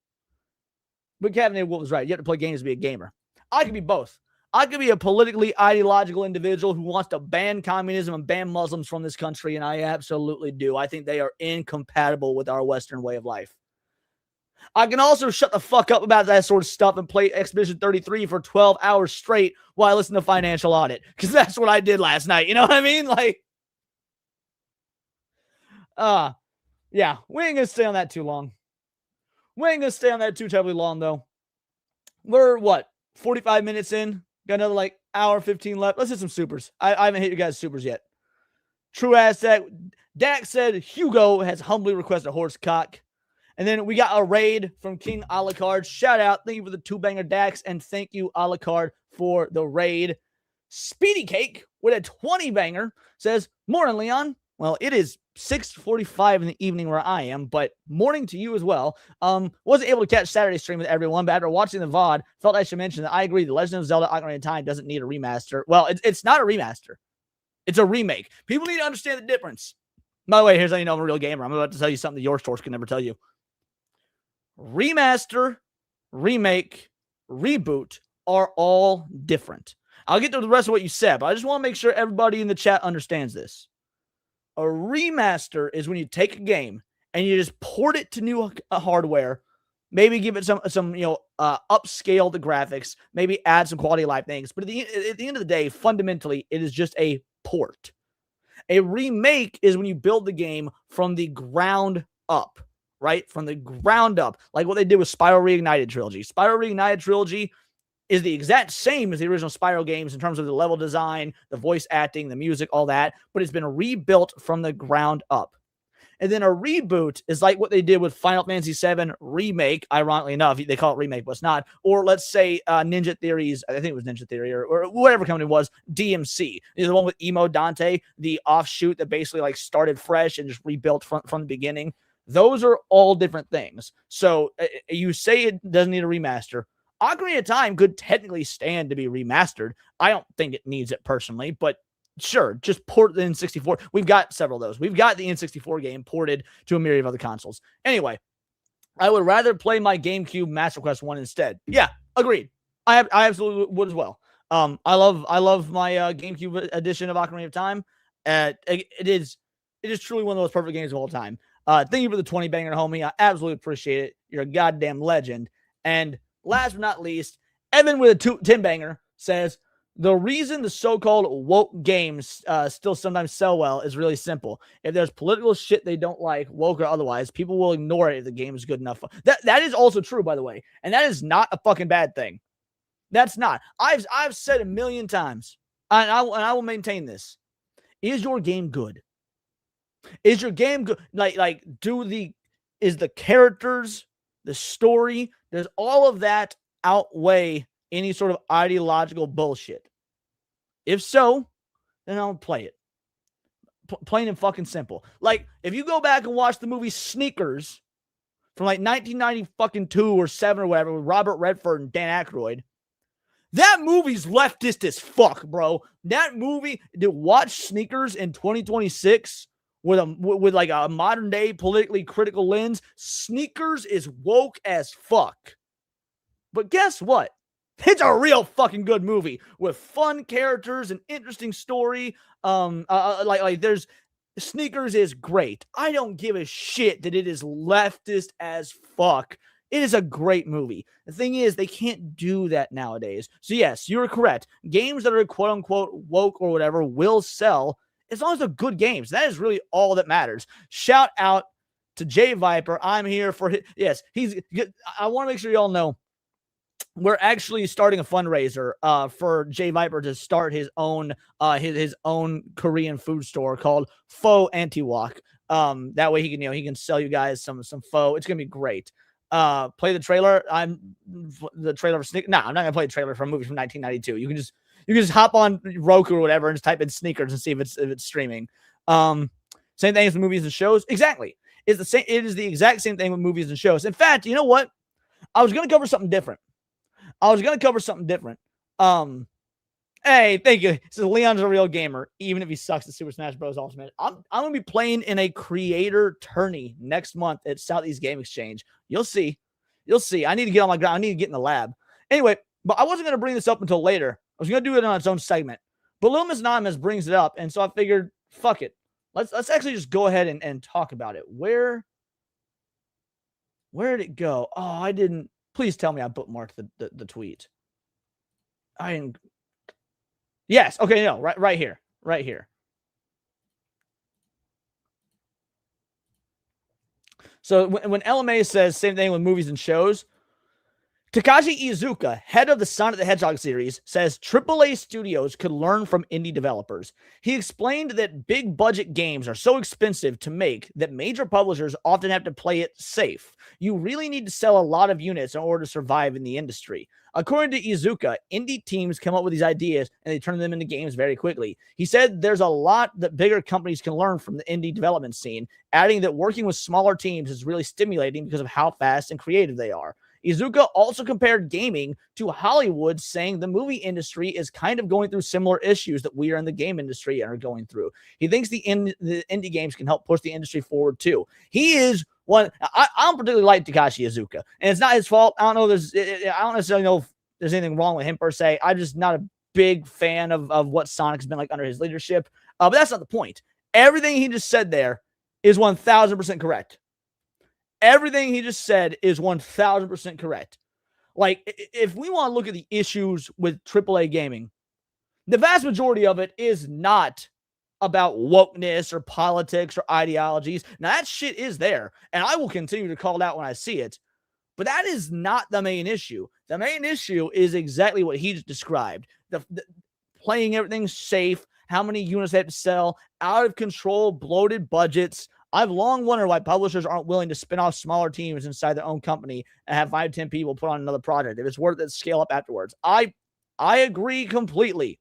But Kevin A. Wolf was right. You have to play games to be a gamer. I could be both. I could be a politically ideological individual who wants to ban communism and ban Muslims from this country, and I absolutely do. I think they are incompatible with our Western way of life. I can also shut the fuck up about that sort of stuff and play Expedition 33 for 12 hours straight while I listen to Financial Audit, because that's what I did last night. You know what I mean? Like, yeah, we ain't gonna stay on that too long. We ain't gonna stay on that too terribly long, though. We're, 45 minutes in? Got another, hour 15 left. Let's hit some supers. I haven't hit you guys' supers yet. True Ass Dax said, Hugo has humbly requested a horse cock. And then we got a raid from King Alucard. Shout out. Thank you for the 2-banger, Dax. And thank you, Alucard, for the raid. Speedy Cake with a 20-banger says, Morning, Leon. Well, it is 6:45 in the evening where I am, but morning to you as well. Wasn't able to catch Saturday stream with everyone, but after watching the VOD, felt I should mention that I agree The Legend of Zelda Ocarina of Time doesn't need a remaster. Well, it's not a remaster. It's a remake. People need to understand the difference. By the way, here's how you know I'm a real gamer. I'm about to tell you something the Yorch Torch can never tell you. Remaster, remake, reboot are all different. I'll get to the rest of what you said, but I just want to make sure everybody in the chat understands this. A remaster is when you take a game and you just port it to new hardware, maybe give it some upscale the graphics, maybe add some quality of life things. But at the end of the day, fundamentally, it is just a port. A remake is when you build the game from the ground up, right? From the ground up, like what they did with Spyro Reignited Trilogy. Spyro Reignited Trilogy is the exact same as the original Spyro games in terms of the level design, the voice acting, the music, all that, but it's been rebuilt from the ground up. And then a reboot is like what they did with Final Fantasy VII Remake, ironically enough. They call it remake, but it's not. Or let's say Ninja Theory's, I think it was Ninja Theory, or whatever company it was, DMC. The one with Emo Dante, the offshoot that basically like started fresh and just rebuilt from the beginning. Those are all different things. So you say it doesn't need a remaster. Ocarina of Time could technically stand to be remastered. I don't think it needs it personally, but sure, just port the N64. We've got several of those. We've got the N64 game ported to a myriad of other consoles. Anyway, I would rather play my GameCube Master Quest 1 instead. Yeah, agreed. I absolutely would as well. I love my GameCube edition of Ocarina of Time. It is truly one of those perfect games of all time. Thank you for the 20 banger, homie. I absolutely appreciate it. You're a goddamn legend. And last but not least, Evan with a 10 banger says, the reason the so-called woke games still sometimes sell well is really simple. If there's political shit they don't like, woke or otherwise, people will ignore it if the game is good enough. That is also true, by the way. And that is not a fucking bad thing. That's not. I've said a million times, and I will maintain this. Is your game good? Is your game good? Is the characters, the story, does all of that outweigh any sort of ideological bullshit? If so, then I'll play it. Plain and fucking simple. Like, if you go back and watch the movie Sneakers from like 1992 or 7 or whatever with Robert Redford and Dan Aykroyd, that movie's leftist as fuck, bro. That movie, to watch Sneakers in 2026 with like a modern day politically critical lens, Sneakers is woke as fuck. But guess what? It's a real fucking good movie with fun characters, an interesting story. There's Sneakers is great. I don't give a shit that it is leftist as fuck. It is a great movie. The thing is, they can't do that nowadays. So yes, you're correct. Games that are quote unquote woke or whatever will sell as long as they're good games. That is really all that matters. Shout out to Jay Viper. I'm here for his, yes, I want to make sure y'all know we're actually starting a fundraiser for Jay Viper to start his own his own Korean food store called Pho Anti-Wok. That way he can sell you guys some pho. It's gonna be great. Play the trailer. The trailer for Sneakers. No, I'm not gonna play the trailer for a movie from 1992. You can just hop on Roku or whatever and just type in Sneakers and see if it's streaming. Same thing as with movies and shows. Exactly. It's the same. It is the exact same thing with movies and shows. In fact, you know what? I was gonna cover something different. Hey, thank you. So Leon's a real gamer, even if he sucks at Super Smash Bros. Ultimate. I'm gonna be playing in a creator tourney next month at Southeast Game Exchange. You'll see. I need to get on my ground. I need to get in the lab. Anyway, but I wasn't gonna bring this up until later. I was gonna do it on its own segment. But Little Miss Anonymous brings it up, and so I figured, fuck it. Let's actually just go ahead and talk about it. Where did it go? Oh, I didn't. Please tell me I bookmarked the tweet. I didn't. Yes. Okay. No. Right here. Right here. So when LMA says same thing with movies and shows, Takashi Iizuka, head of the Sonic the Hedgehog series, says AAA studios could learn from indie developers. He explained that big budget games are so expensive to make that major publishers often have to play it safe. You really need to sell a lot of units in order to survive in the industry. According to Iizuka, indie teams come up with these ideas and they turn them into games very quickly. He said there's a lot that bigger companies can learn from the indie development scene, adding that working with smaller teams is really stimulating because of how fast and creative they are. Iizuka also compared gaming to Hollywood, saying the movie industry is kind of going through similar issues that we are in the game industry and are going through. He thinks the indie games can help push the industry forward too. He is one. I don't particularly like Takashi Iizuka, and it's not his fault. I don't necessarily know if there's anything wrong with him per se. I'm just not a big fan of what Sonic's been like under his leadership. But that's not the point. Everything he just said there is 1,000% correct. Everything he just said is 1,000% correct. Like, if we want to look at the issues with AAA gaming, the vast majority of it is not about wokeness or politics or ideologies. Now, that shit is there, and I will continue to call it out when I see it. But that is not the main issue. The main issue is exactly what he just described. The playing everything safe, how many units they have to sell, out of control, bloated budgets. I've long wondered why publishers aren't willing to spin off smaller teams inside their own company and have 5-10 people put on another project. If it's worth it, scale up afterwards. I agree completely.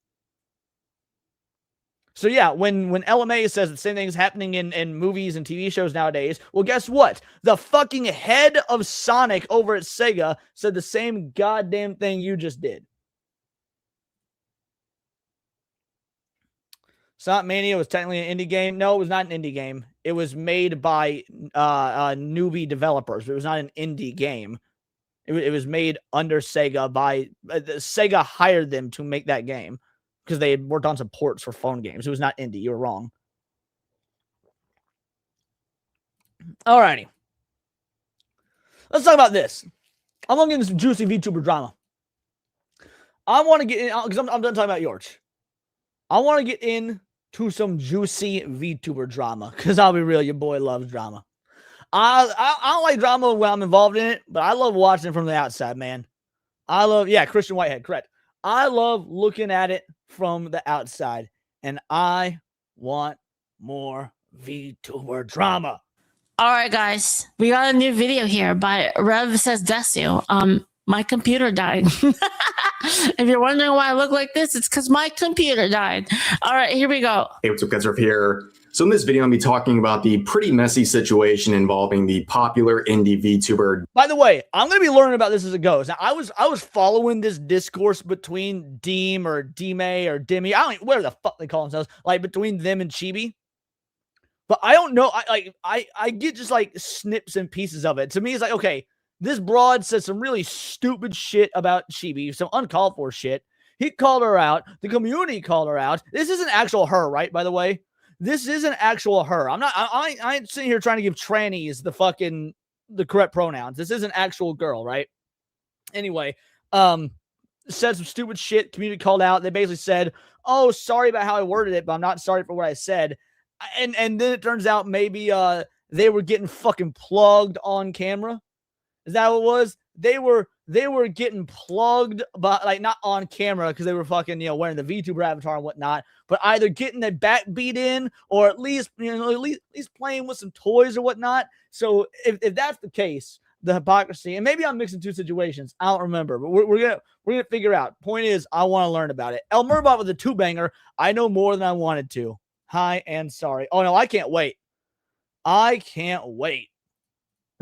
So yeah, when LMA says the same thing is happening in movies and TV shows nowadays, well, guess what? The fucking head of Sonic over at Sega said the same goddamn thing you just did. Sonic Mania was technically an indie game. No, it was not an indie game. It was made by newbie developers. It was not an indie game. It was made under Sega by Sega hired them to make that game because they had worked on some ports for phone games. It was not indie. You were wrong. Alrighty. Let's talk about this. I'm going to get into some juicy VTuber drama. I want to get in, because I'm done talking about Yorch. I want to get into some juicy VTuber drama, because I'll be real, your boy loves drama. I don't like drama when I'm involved in it, but I love watching it from the outside, man. Christian Whitehead, correct. I love looking at it from the outside, and I want more VTuber drama. All right, guys, we got a new video here by Rev Says Desu. My computer died. If you're wondering why I look like this, it's because my computer died. All right, here we go. Hey, what's up, guys? Rev here. So in this video, I'm going to be talking about the pretty messy situation involving the popular indie VTuber. By the way, I'm going to be learning about this as it goes. Now, I was following this discourse between Deem or Dime or Dimmy. I don't know, whatever the fuck they call themselves, like between them and Chibi. But I don't know. I get just like snips and pieces of it. To me, it's like, okay, this broad said some really stupid shit about Chibi, some uncalled for shit. He called her out. The community called her out. This isn't actual her, right? By the way, this isn't actual her. I ain't sitting here trying to give trannies the correct pronouns. This isn't actual girl, right? Anyway, said some stupid shit. Community called out. They basically said, "Oh, sorry about how I worded it, but I'm not sorry for what I said." And then it turns out maybe they were getting fucking plugged on camera. Is that what it was? They were getting plugged, but like not on camera because they were fucking, wearing the VTuber avatar and whatnot, but either getting their back beat in or at least playing with some toys or whatnot. So if that's the case, the hypocrisy, and maybe I'm mixing two situations, I don't remember, but we're gonna figure out. Point is, I want to learn about it. El Murbot with a 2-banger. I know more than I wanted to. Hi and sorry. Oh no, I can't wait. I can't wait.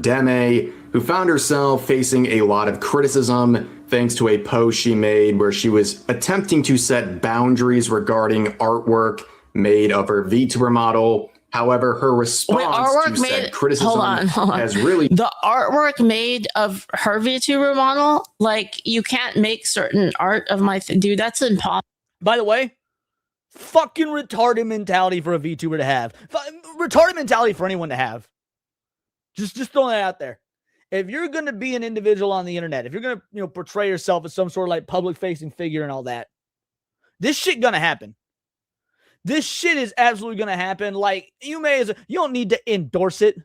Deme, who found herself facing a lot of criticism thanks to a post she made where she was attempting to set boundaries regarding artwork made of her VTuber model. However, her response to said criticism has really... The artwork made of her VTuber model, like, you can't make certain art of my... Dude, that's impossible. By the way, fucking retarded mentality for a VTuber to have. Retarded mentality for anyone to have. Just throwing that out there. If you're going to be an individual on the internet, if you're going to, portray yourself as some sort of like public facing figure and all that, this shit going to happen. This shit is absolutely going to happen. Like, you don't need to endorse it,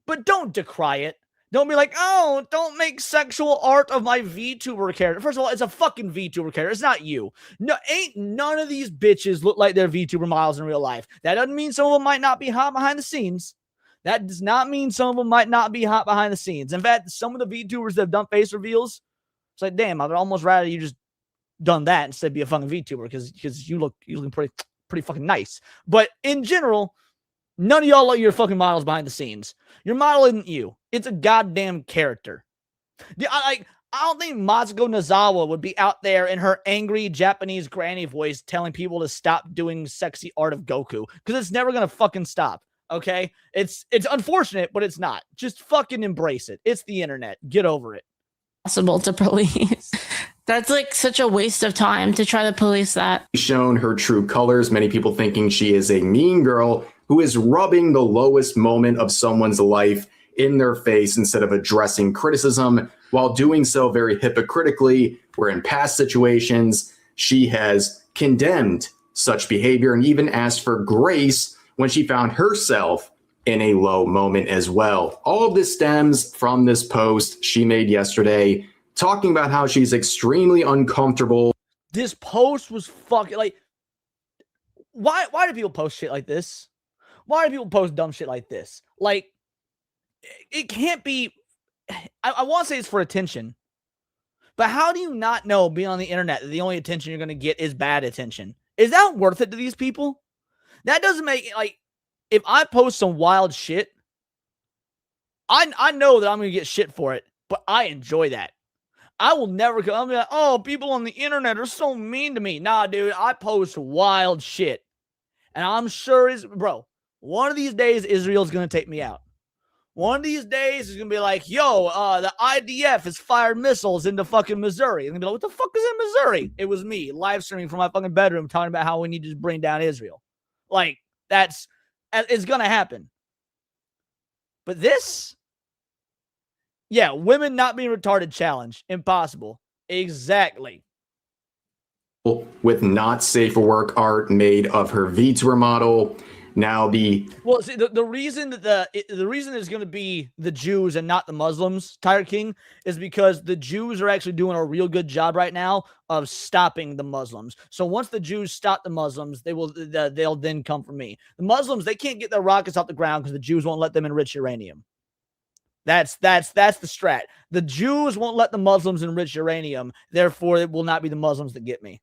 but don't decry it. Don't be like, oh, don't make sexual art of my VTuber character. First of all, it's a fucking VTuber character. It's not you. No, ain't none of these bitches look like they're VTuber models in real life. That doesn't mean some of them might not be hot behind the scenes. That does not mean some of them might not be hot behind the scenes. In fact, some of the VTubers that have done face reveals, it's like, damn, I'd almost rather you just done that instead of be a fucking VTuber because you look pretty fucking nice. But in general, none of y'all look your fucking models behind the scenes. Your model isn't you. It's a goddamn character. I don't think Matsuko Nozawa would be out there in her angry Japanese granny voice telling people to stop doing sexy art of Goku, because it's never gonna fucking stop. Okay, it's unfortunate, but it's not. Just fucking embrace it. It's the internet. Get over it. Possible to police. That's like such a waste of time to try to police that. Shown her true colors, many people thinking she is a mean girl who is rubbing the lowest moment of someone's life in their face instead of addressing criticism, while doing so very hypocritically, where in past situations she has condemned such behavior and even asked for grace when she found herself in a low moment as well. All of this stems from this post she made yesterday, talking about how she's extremely uncomfortable. This post was fucking like, why do people post shit like this? Why do people post dumb shit like this? Like, it can't be. I want to say it's for attention, but how do you not know being on the internet that the only attention you're going to get is bad attention? Is that worth it to these people? That doesn't make it, like, if I post some wild shit, I know that I'm going to get shit for it, but I enjoy that. I will never go, I'm like, oh, people on the internet are so mean to me. Nah, dude, I post wild shit. And I'm sure, bro, one of these days, Israel's going to take me out. One of these days is going to be like, yo, the IDF has fired missiles into fucking Missouri. And they're going to be like, what the fuck is in Missouri? It was me live streaming from my fucking bedroom talking about how we need to just bring down Israel. Like, it's going to happen. But this, yeah, women not being retarded challenge. Impossible. Exactly. With not safe for work art made of her VTuber model. Now see, the reason that the reason there's going to be the Jews and not the Muslims, Tiger King, is because the Jews are actually doing a real good job right now of stopping the Muslims. So once the Jews stop the Muslims, they'll then come for me. The Muslims, they can't get their rockets off the ground because the Jews won't let them enrich uranium. That's the strat. The Jews won't let the Muslims enrich uranium. Therefore, it will not be the Muslims that get me.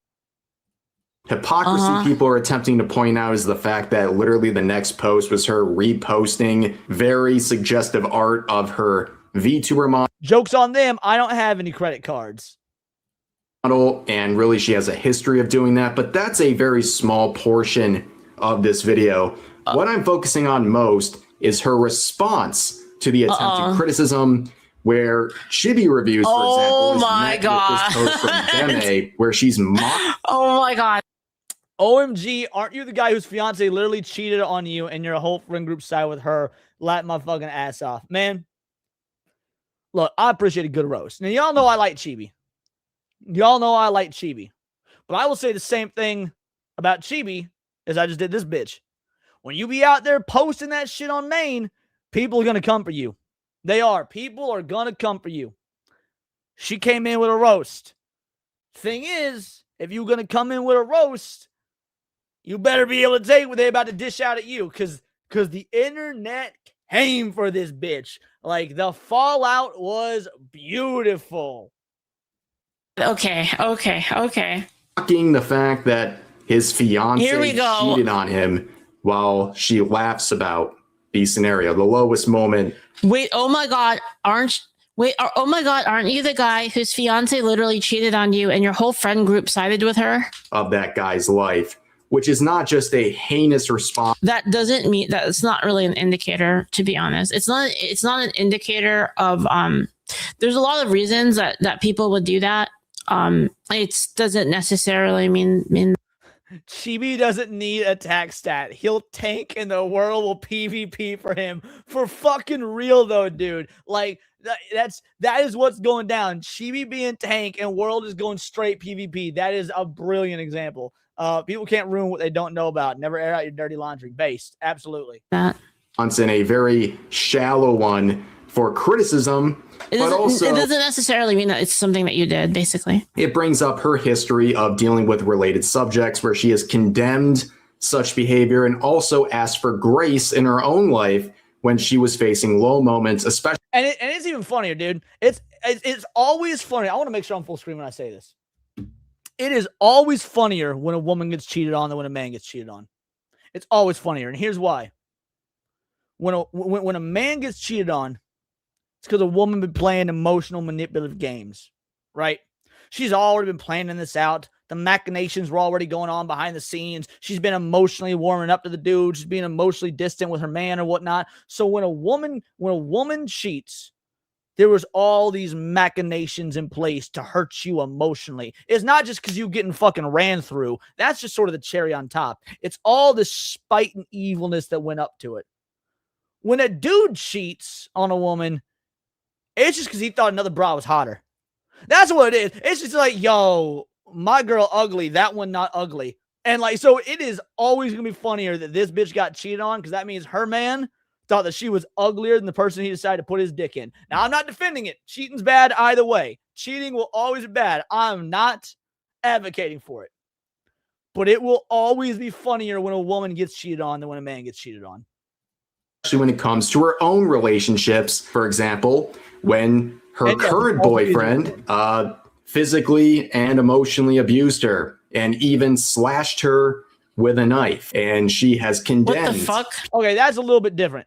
Hypocrisy people are attempting to point out is the fact that literally the next post was her reposting very suggestive art of her VTuber model. Joke's on them. I don't have any credit cards. And really she has a history of doing that, but that's a very small portion of this video. What I'm focusing on most is her response to the attempted criticism, where Chibi Reviews, for example, is met with this post from Deme, where she's mocked. Oh my god. OMG, aren't you the guy whose fiance literally cheated on you and your whole friend group side with her? Laugh my fucking ass off. Man, look, I appreciate a good roast. Now, y'all know I like Chibi. Y'all know I like Chibi. But I will say the same thing about Chibi as I just did this bitch. When you be out there posting that shit on Maine, people are going to come for you. They are. People are going to come for you. She came in with a roast. Thing is, if you're going to come in with a roast, you better be able to take what they're about to dish out at you, because the internet came for this bitch. Like, the fallout was beautiful. Okay. Mocking the fact that his fiance cheated on him while she laughs about the scenario, the lowest moment. Wait, oh my god, aren't you the guy whose fiance literally cheated on you and your whole friend group sided with her? Of that guy's life, which is not just a heinous response. That doesn't mean that it's not really an indicator, to be honest. It's not an indicator of there's a lot of reasons that people would do that. It doesn't necessarily mean Chibi doesn't need attack stat. He'll tank and the world will PvP for him. For fucking real though, dude. Like, that is what's going down. Chibi being tank and world is going straight PvP. That is a brilliant example. People can't ruin what they don't know about. Never air out your dirty laundry. Based. Absolutely. that. In a very shallow one for criticism, but also it doesn't necessarily mean that it's something that you did, basically. It brings up her history of dealing with related subjects where she has condemned such behavior and also asked for grace in her own life when she was facing low moments, especially. And it's even funnier, dude. It's always funny. I want to make sure I'm full screen when I say this. It is always funnier when a woman gets cheated on than when a man gets cheated on. It's always funnier, and here's why. When a man gets cheated on, it's because a woman been playing emotional, manipulative games, right? She's already been planning this out. The machinations were already going on behind the scenes. She's been emotionally warming up to the dude. She's being emotionally distant with her man or whatnot. So when a woman cheats, there was all these machinations in place to hurt you emotionally. It's not just because you getting fucking ran through. That's just sort of the cherry on top. It's all the spite and evilness that went up to it. When a dude cheats on a woman, it's just because he thought another bra was hotter. That's what it is. It's just like, yo, my girl ugly, that one not ugly. And like, so it is always going to be funnier that this bitch got cheated on because that means her man thought that she was uglier than the person he decided to put his dick in. Now, I'm not defending it. Cheating's bad either way. Cheating will always be bad. I'm not advocating for it. But it will always be funnier when a woman gets cheated on than when a man gets cheated on. Especially when it comes to her own relationships. For example, when her current boyfriend physically and emotionally abused her and even slashed her with a knife, and she has condemned. What the fuck? Okay, that's a little bit different.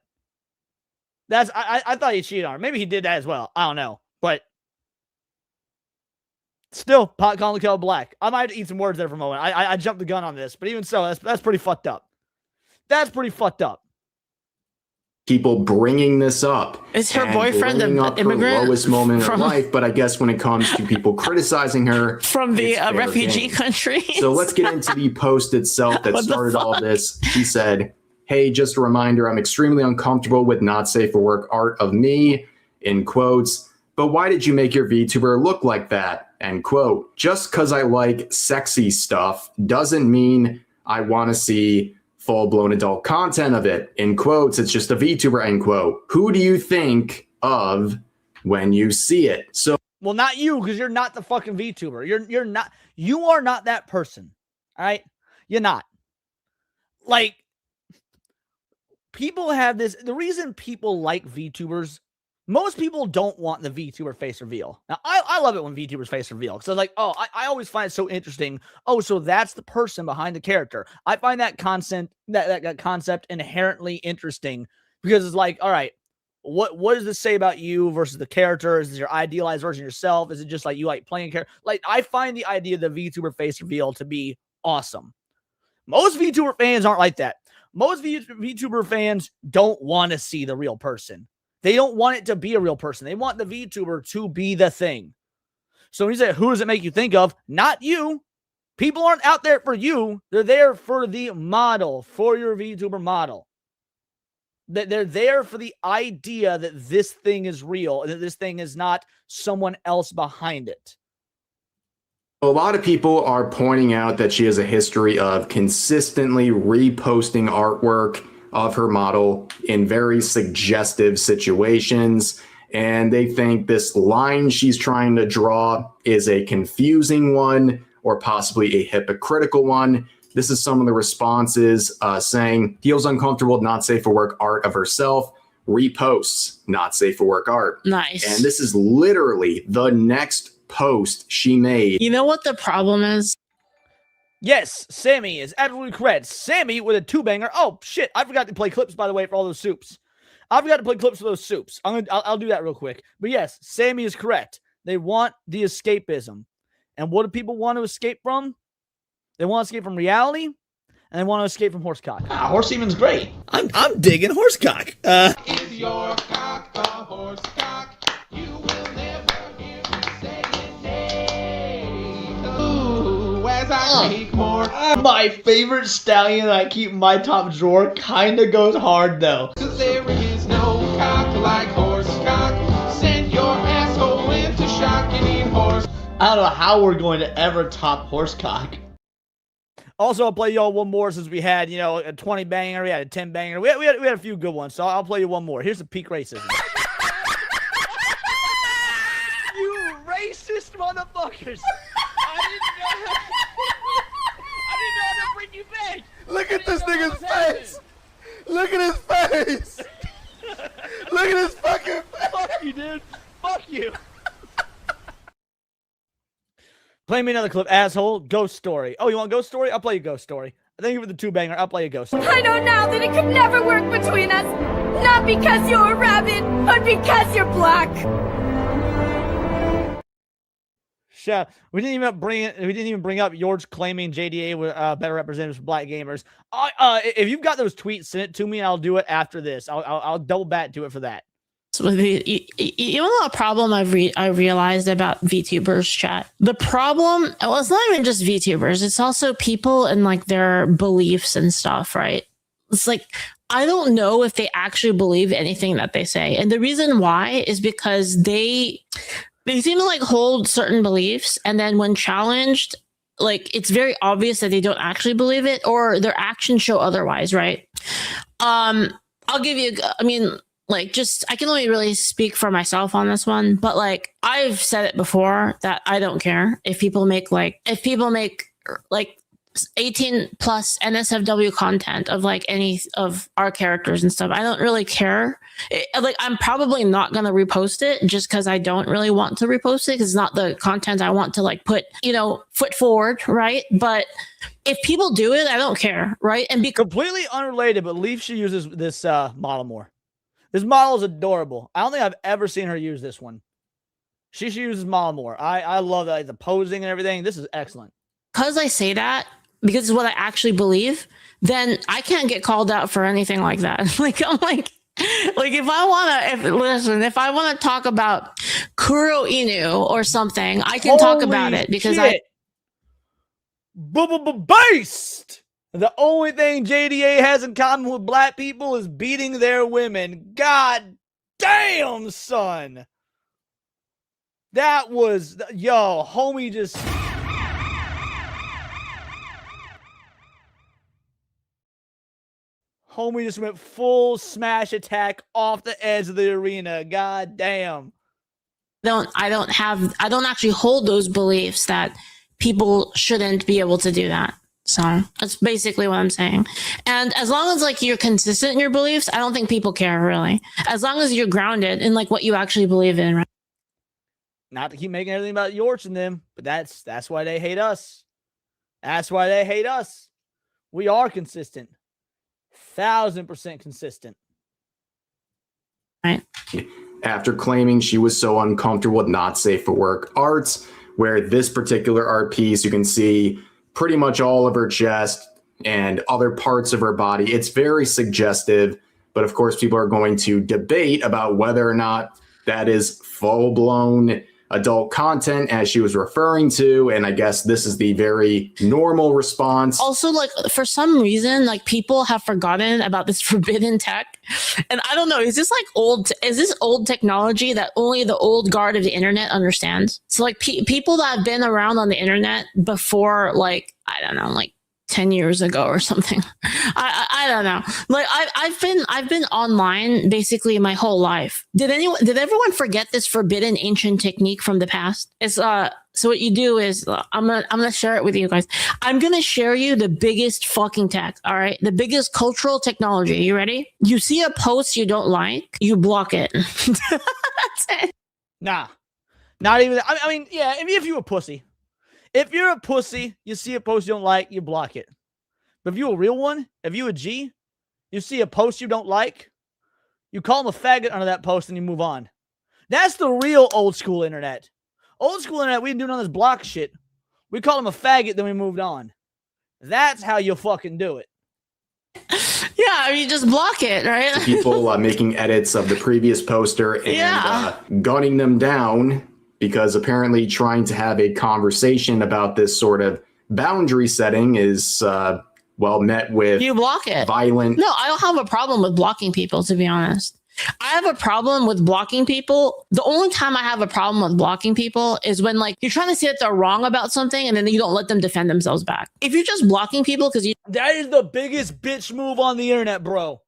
I thought he cheated on her. Maybe he did that as well. I don't know. But still, pot calling the kettle black. I might eat some words there for a moment. I jumped the gun on this, but even so, that's pretty fucked up. That's pretty fucked up. People bringing this up. Is her boyfriend an immigrant? Her lowest moment in her life, but I guess when it comes to people criticizing her from the refugee country. So let's get into the post itself that started all this. She said, "Hey, just a reminder, I'm extremely uncomfortable with not safe for work art of me," in quotes. "But why did you make your VTuber look like that?" End quote. "Just because I like sexy stuff doesn't mean I want to see full-blown adult content of it," in quotes. "It's just a VTuber," end quote. Who do you think of when you see it? So, well, not you, because you're not the fucking VTuber. You are not that person. All right? You're not. Like, people have this, the reason people like VTubers, most people don't want the VTuber face reveal. Now, I love it when VTubers face reveal, because I'm like, oh, I always find it so interesting. Oh, so that's the person behind the character. I find that concept inherently interesting, because it's like, all right, what does this say about you versus the character? Is this your idealized version of yourself? Is it just like you like playing character? Like, I find the idea of the VTuber face reveal to be awesome. Most VTuber fans aren't like that. Most VTuber fans don't want to see the real person. They don't want it to be a real person. They want the VTuber to be the thing. So when you say, who does it make you think of? Not you. People aren't out there for you. They're there for the model, for your VTuber model. They're there for the idea that this thing is real, and that this thing is not someone else behind it. a lot of people are pointing out that she has a history of consistently reposting artwork of her model in very suggestive situations. And they think this line she's trying to draw is a confusing one or possibly a hypocritical one. This is some of the responses saying feels uncomfortable, not safe for work art of herself, reposts not safe for work art. Nice. And this is literally the next post she made. You know what the problem is? Yes, Sammy is absolutely correct. Sammy with a two-banger. Oh, shit. I forgot to play clips, by the way, for all those soups. I forgot to play clips for those soups. I'll do that real quick. But yes, Sammy is correct. They want the escapism. And what do people want to escape from? They want to escape from reality, and they want to escape from horsecock. Horse semen's great. I'm digging horsecock. Is your cock a horse cock? You will never hear me say it. Nay. Ooh, as I make more. My favorite stallion that I keep in my top drawer kind of goes hard, though. 'Cause there is no cock like horse cock. Send your asshole into shock and eat horse. I don't know how we're going to ever top horsecock. Also, I'll play y'all one more since we had, a 20 banger, we had a 10 banger. We had a few good ones, so I'll play you one more. Here's the peak racism. You racist motherfuckers! I didn't know how to bring you back! Look at this nigga's face! Look at his face! you. Play me another clip, asshole. Ghost Story. Oh, you want Ghost Story? I'll play you Ghost Story. Thank you for the 2-banger. I'll play you Ghost Story. I know now that it could never work between us. Not because you're a rabbit, but because you're black. We didn't even bring up Yorch claiming JDA were better representatives for black gamers. If you've got those tweets, send it to me and I'll do it after this. I'll double back to it for that. So you know a problem I realized about VTubers chat? The problem, well, it's not even just VTubers. It's also people and like their beliefs and stuff, right? It's like, I don't know if they actually believe anything that they say. And the reason why is because they seem to like hold certain beliefs. And then when challenged, like it's very obvious that they don't actually believe it or their actions show otherwise, right? I'll give you, I can only really speak for myself on this one, but like I've said it before that I don't care if people make 18 plus NSFW content of like any of our characters and stuff. I don't really care. I'm probably not going to repost it just because I don't really want to repost it because it's not the content I want to like put, foot forward. Right. But if people do it, I don't care. Right. And completely unrelated, but Leaf should use this model more. This model is adorable. I don't think I've ever seen her use this one. She should use this model more. I love that, like, the posing and everything. This is excellent. Because I say that, because it's what I actually believe, then I can't get called out for anything like that. If I want to talk about Kuro Inu or something, I can talk about it because Based! The only thing JDA has in common with black people is beating their women. God damn, son. That was, homie just... Homie just went full smash attack off the edge of the arena. God damn. I don't actually hold those beliefs that people shouldn't be able to do that. So that's basically what I'm saying. And as long as like you're consistent in your beliefs, I don't think people care really. As long as you're grounded in like what you actually believe in, right? Not to keep making everything about Yorch and them, but that's why they hate us. That's why they hate us. We are consistent. 1,000% consistent. Right. After claiming she was so uncomfortable with not safe for work arts, where this particular art piece, you can see pretty much all of her chest and other parts of her body. It's very suggestive, but of course people are going to debate about whether or not that is full-blown adult content, as she was referring to, and I guess this is the very normal response. Also, like, for some reason, like, people have forgotten about this forbidden tech, and I don't know, is this old technology that only the old guard of the internet understands? So like people that have been around on the internet before, like, I don't know, like 10 years ago or something. I don't know. Like I've been online basically my whole life. Did everyone forget this forbidden ancient technique from the past? It's so what you do is I'm gonna share it with you guys. I'm gonna share you the biggest fucking tech, all right? The biggest cultural technology. You ready? You see a post you don't like, you block it. That's it. Nah. Not even I mean, yeah, if you're a pussy. If you're a pussy, you see a post you don't like, you block it. But if you're a real one, if you a G, you see a post you don't like, you call them a faggot under that post and you move on. That's the real old school internet. Old school internet, we didn't do none of this block shit. We called them a faggot, then we moved on. That's how you fucking do it. Yeah, you just block it, right? People making edits of the previous poster and gunning them down, because apparently trying to have a conversation about this sort of boundary setting is, met with you block it. Violent. No, I don't have a problem with blocking people, to be honest. I have a problem with blocking people. The only time I have a problem with blocking people is when, like, you're trying to say that they're wrong about something and then you don't let them defend themselves back. If you're just blocking people because you... That is the biggest bitch move on the internet, bro.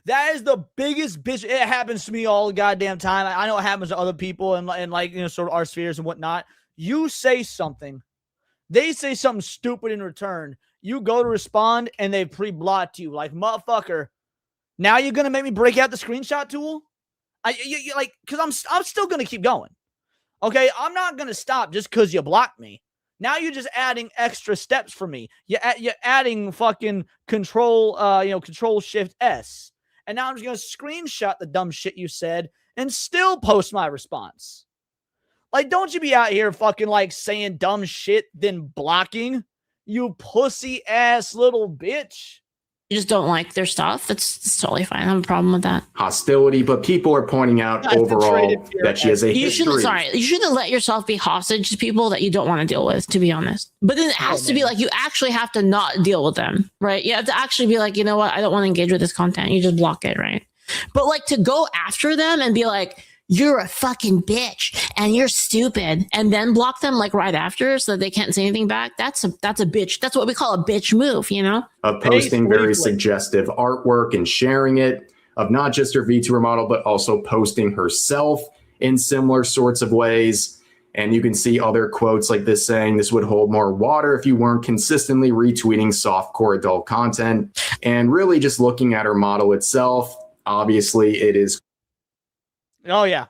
That is the biggest bitch. It happens to me all the goddamn time. I know it happens to other people and like, sort of our spheres and whatnot. You say something. They say something stupid in return. You go to respond and they pre-blocked you. Like, motherfucker, now you're going to make me break out the screenshot tool? Because I'm still going to keep going. Okay, I'm not gonna stop just because you blocked me. Now you're just adding extra steps for me. You're adding fucking control, control shift S. And now I'm just gonna screenshot the dumb shit you said and still post my response. Like, don't you be out here fucking like saying dumb shit, then blocking, you pussy ass little bitch. You just don't like their stuff. That's totally fine. I have a problem with that. Hostility, but people are pointing out overall that she has a history. You shouldn't let yourself be hostage to people that you don't want to deal with, to be honest. But then it has to be like, you actually have to not deal with them, right? You have to actually be like, you know what? I don't want to engage with this content. You just block it, right? But like to go after them and be like, you're a fucking bitch and you're stupid, and then block them like right after so that they can't say anything back. That's a bitch. That's what we call a bitch move, you know? Of posting very suggestive artwork and sharing it, of not just her VTuber model, but also posting herself in similar sorts of ways. And you can see other quotes like this saying, this would hold more water if you weren't consistently retweeting softcore adult content. And really just looking at her model itself, obviously it is. Oh, yeah.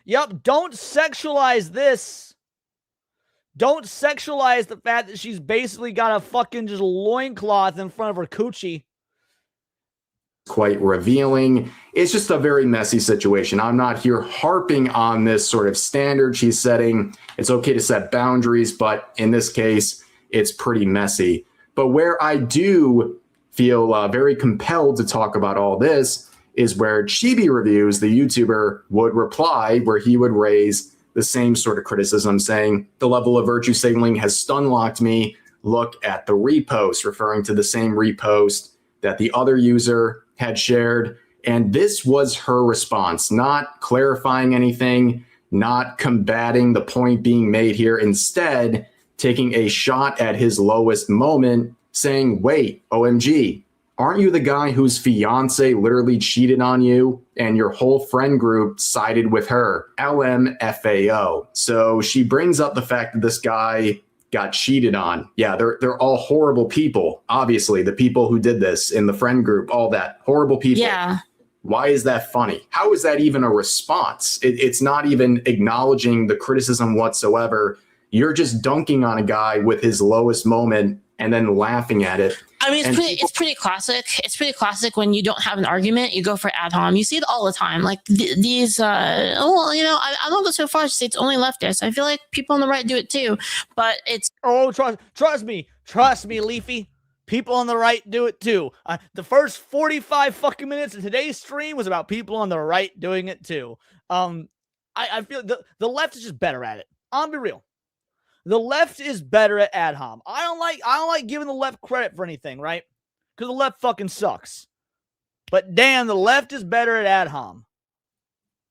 Yep. Don't sexualize this. Don't sexualize the fact that she's basically got a fucking just loincloth in front of her coochie. Quite revealing. It's just a very messy situation. I'm not here harping on this sort of standard she's setting. It's okay to set boundaries, but in this case, it's pretty messy. But where I do feel very compelled to talk about all this is where Chibi Reviews, the YouTuber, would reply, where he would raise the same sort of criticism, saying the level of virtue signaling has stun-locked me. Look at the repost, referring to the same repost that the other user had shared. And this was her response, not clarifying anything, not combating the point being made here. Instead, taking a shot at his lowest moment, saying, wait, OMG, aren't you the guy whose fiance literally cheated on you and your whole friend group sided with her? LMFAO. So she brings up the fact that this guy got cheated on. Yeah, they're all horrible people. Obviously, the people who did this in the friend group, all that, horrible people. Yeah. Why is that funny? How is that even a response? It's not even acknowledging the criticism whatsoever. You're just dunking on a guy with his lowest moment and then laughing at it. I mean, it's pretty classic. It's pretty classic when you don't have an argument, you go for ad hom. You see it all the time. Like these, I don't go so far as to say it's only leftists. I feel like people on the right do it too, but it's. Oh, trust me, Leafy. People on the right do it too. The first 45 fucking minutes of today's stream was about people on the right doing it too. I feel the left is just better at it. I'll be real. The left is better at ad hom. I don't like giving the left credit for anything, right? Because the left fucking sucks. But damn, the left is better at ad hom.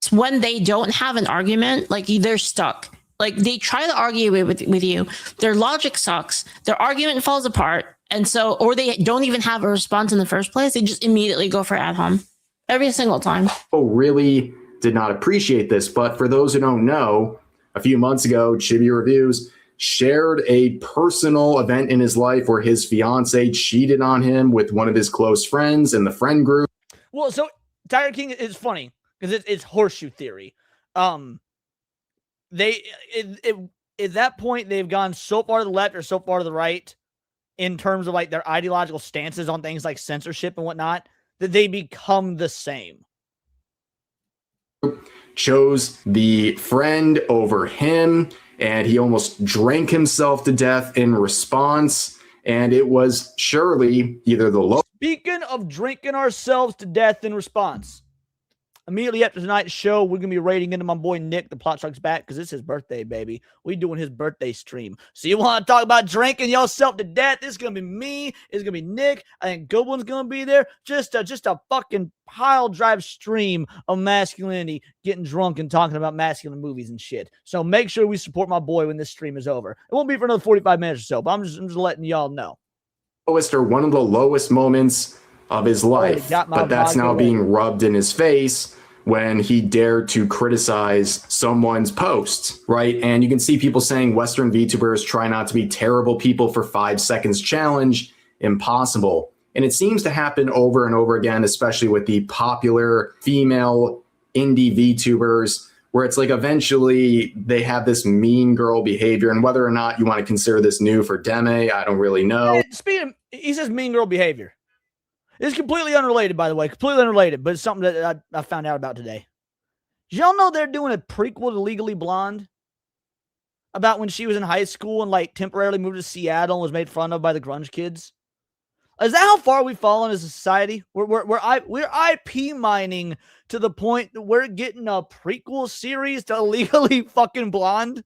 It's when they don't have an argument, like they're stuck. Like they try to argue with you. Their logic sucks. Their argument falls apart. And so, or they don't even have a response in the first place. They just immediately go for ad hom every single time. Oh, really did not appreciate this. But for those who don't know, a few months ago, Chibi Reviews shared a personal event in his life where his fiance cheated on him with one of his close friends in the friend group. Well, so Tiger King is funny because it's horseshoe theory. At that point, they've gone so far to the left or so far to the right in terms of like their ideological stances on things like censorship and whatnot, that they become the same. Chose the friend over him, and he almost drank himself to death in response. And it was surely either the low. Speaking of drinking ourselves to death in response, immediately after tonight's show, we're going to be raiding into my boy Nick, the Plot Strikes Back, because it's his birthday, baby. We doing his birthday stream. So you want to talk about drinking yourself to death? It's going to be me. It's going to be Nick. I think Goodwin's going to be there. Just a fucking pile drive stream of masculinity, getting drunk and talking about masculine movies and shit. So make sure we support my boy when this stream is over. It won't be for another 45 minutes or so, but I'm just letting y'all know. Lowest or one of the lowest moments of his life, but that's now being rubbed in his face when he dared to criticize someone's post, right? And you can see people saying Western VTubers try not to be terrible people for 5 seconds challenge. Impossible. And it seems to happen over and over again, especially with the popular female indie VTubers, where it's like eventually they have this mean girl behavior, and whether or not you want to consider this new for Deme, I don't really know. He says mean girl behavior. It's completely unrelated, by the way, completely unrelated, but it's something that I found out about today. Did y'all know they're doing a prequel to Legally Blonde about when she was in high school and like temporarily moved to Seattle and was made fun of by the grunge kids? Is that how far we've fallen as a society? We're IP mining to the point that we're getting a prequel series to Legally fucking Blonde.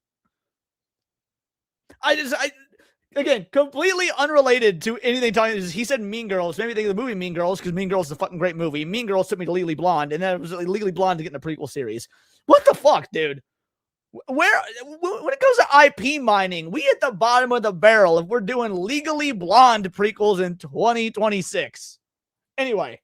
Again, completely unrelated to anything talking. He said Mean Girls. Maybe think of the movie Mean Girls because Mean Girls is a fucking great movie. Mean Girls took me to Legally Blonde, and then it was Legally Blonde to get in a prequel series. What the fuck, dude? When it comes to IP mining, we at the bottom of the barrel if we're doing Legally Blonde prequels in 2026. Anyway.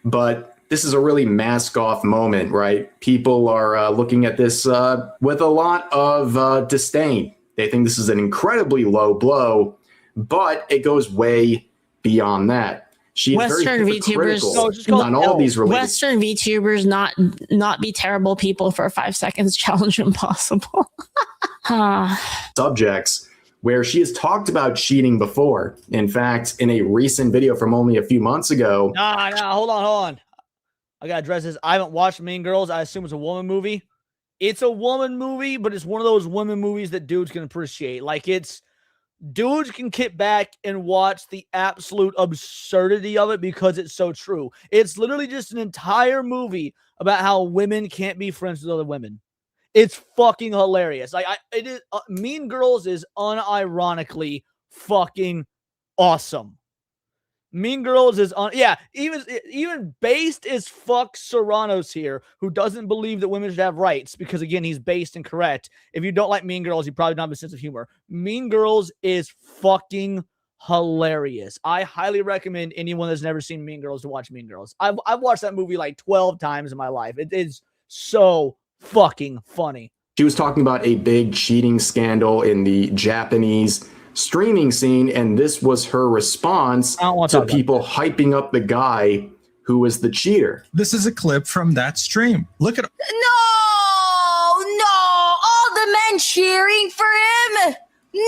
But this is a really mask-off moment, right? People are looking at this with a lot of disdain. They think this is an incredibly low blow, but it goes way beyond that. She is Western very hypocritical VTubers on all these related Western VTubers not be terrible people for 5 seconds challenge impossible. subjects where she has talked about cheating before. In fact, in a recent video from only a few months ago. Nah, hold on. I gotta address this. I haven't watched Mean Girls. I assume it's a woman movie. It's a woman movie, but it's one of those women movies that dudes can appreciate. Like dudes can kick back and watch the absolute absurdity of it because it's so true. It's literally just an entire movie about how women can't be friends with other women. It's fucking hilarious. It is. Mean Girls is unironically fucking awesome. Mean Girls is even based as fuck Serrano's here, who doesn't believe that women should have rights because, again, he's based and correct. If you don't like Mean Girls, you probably don't have a sense of humor. Mean Girls is fucking hilarious. I highly recommend anyone that's never seen Mean Girls to watch Mean Girls. I've watched that movie like 12 times in my life. It is so fucking funny. She was talking about a big cheating scandal in the Japanese streaming scene, and this was her response to people hyping up the guy who was the cheater. This is a clip from that stream. Look at No, all the men cheering for him. No,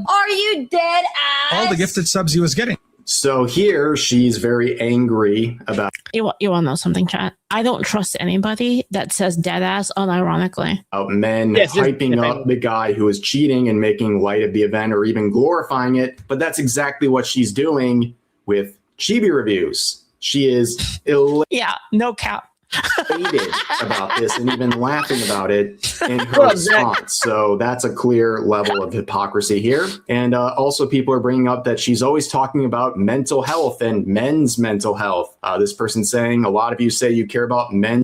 are you dead ass? all the gifted subs he was getting. So here she's very angry about. You want to know something, chat? I don't trust anybody that says dead ass unironically. Men hyping up the guy who is cheating and making light of the event or even glorifying it. But that's exactly what she's doing with Chibi reviews. She is yeah, no cap. elated about this and even laughing about it in her response. So that's a clear level of hypocrisy here. And also people are bringing up that she's always talking about mental health and men's mental health. This person saying, a lot of you say you care about men.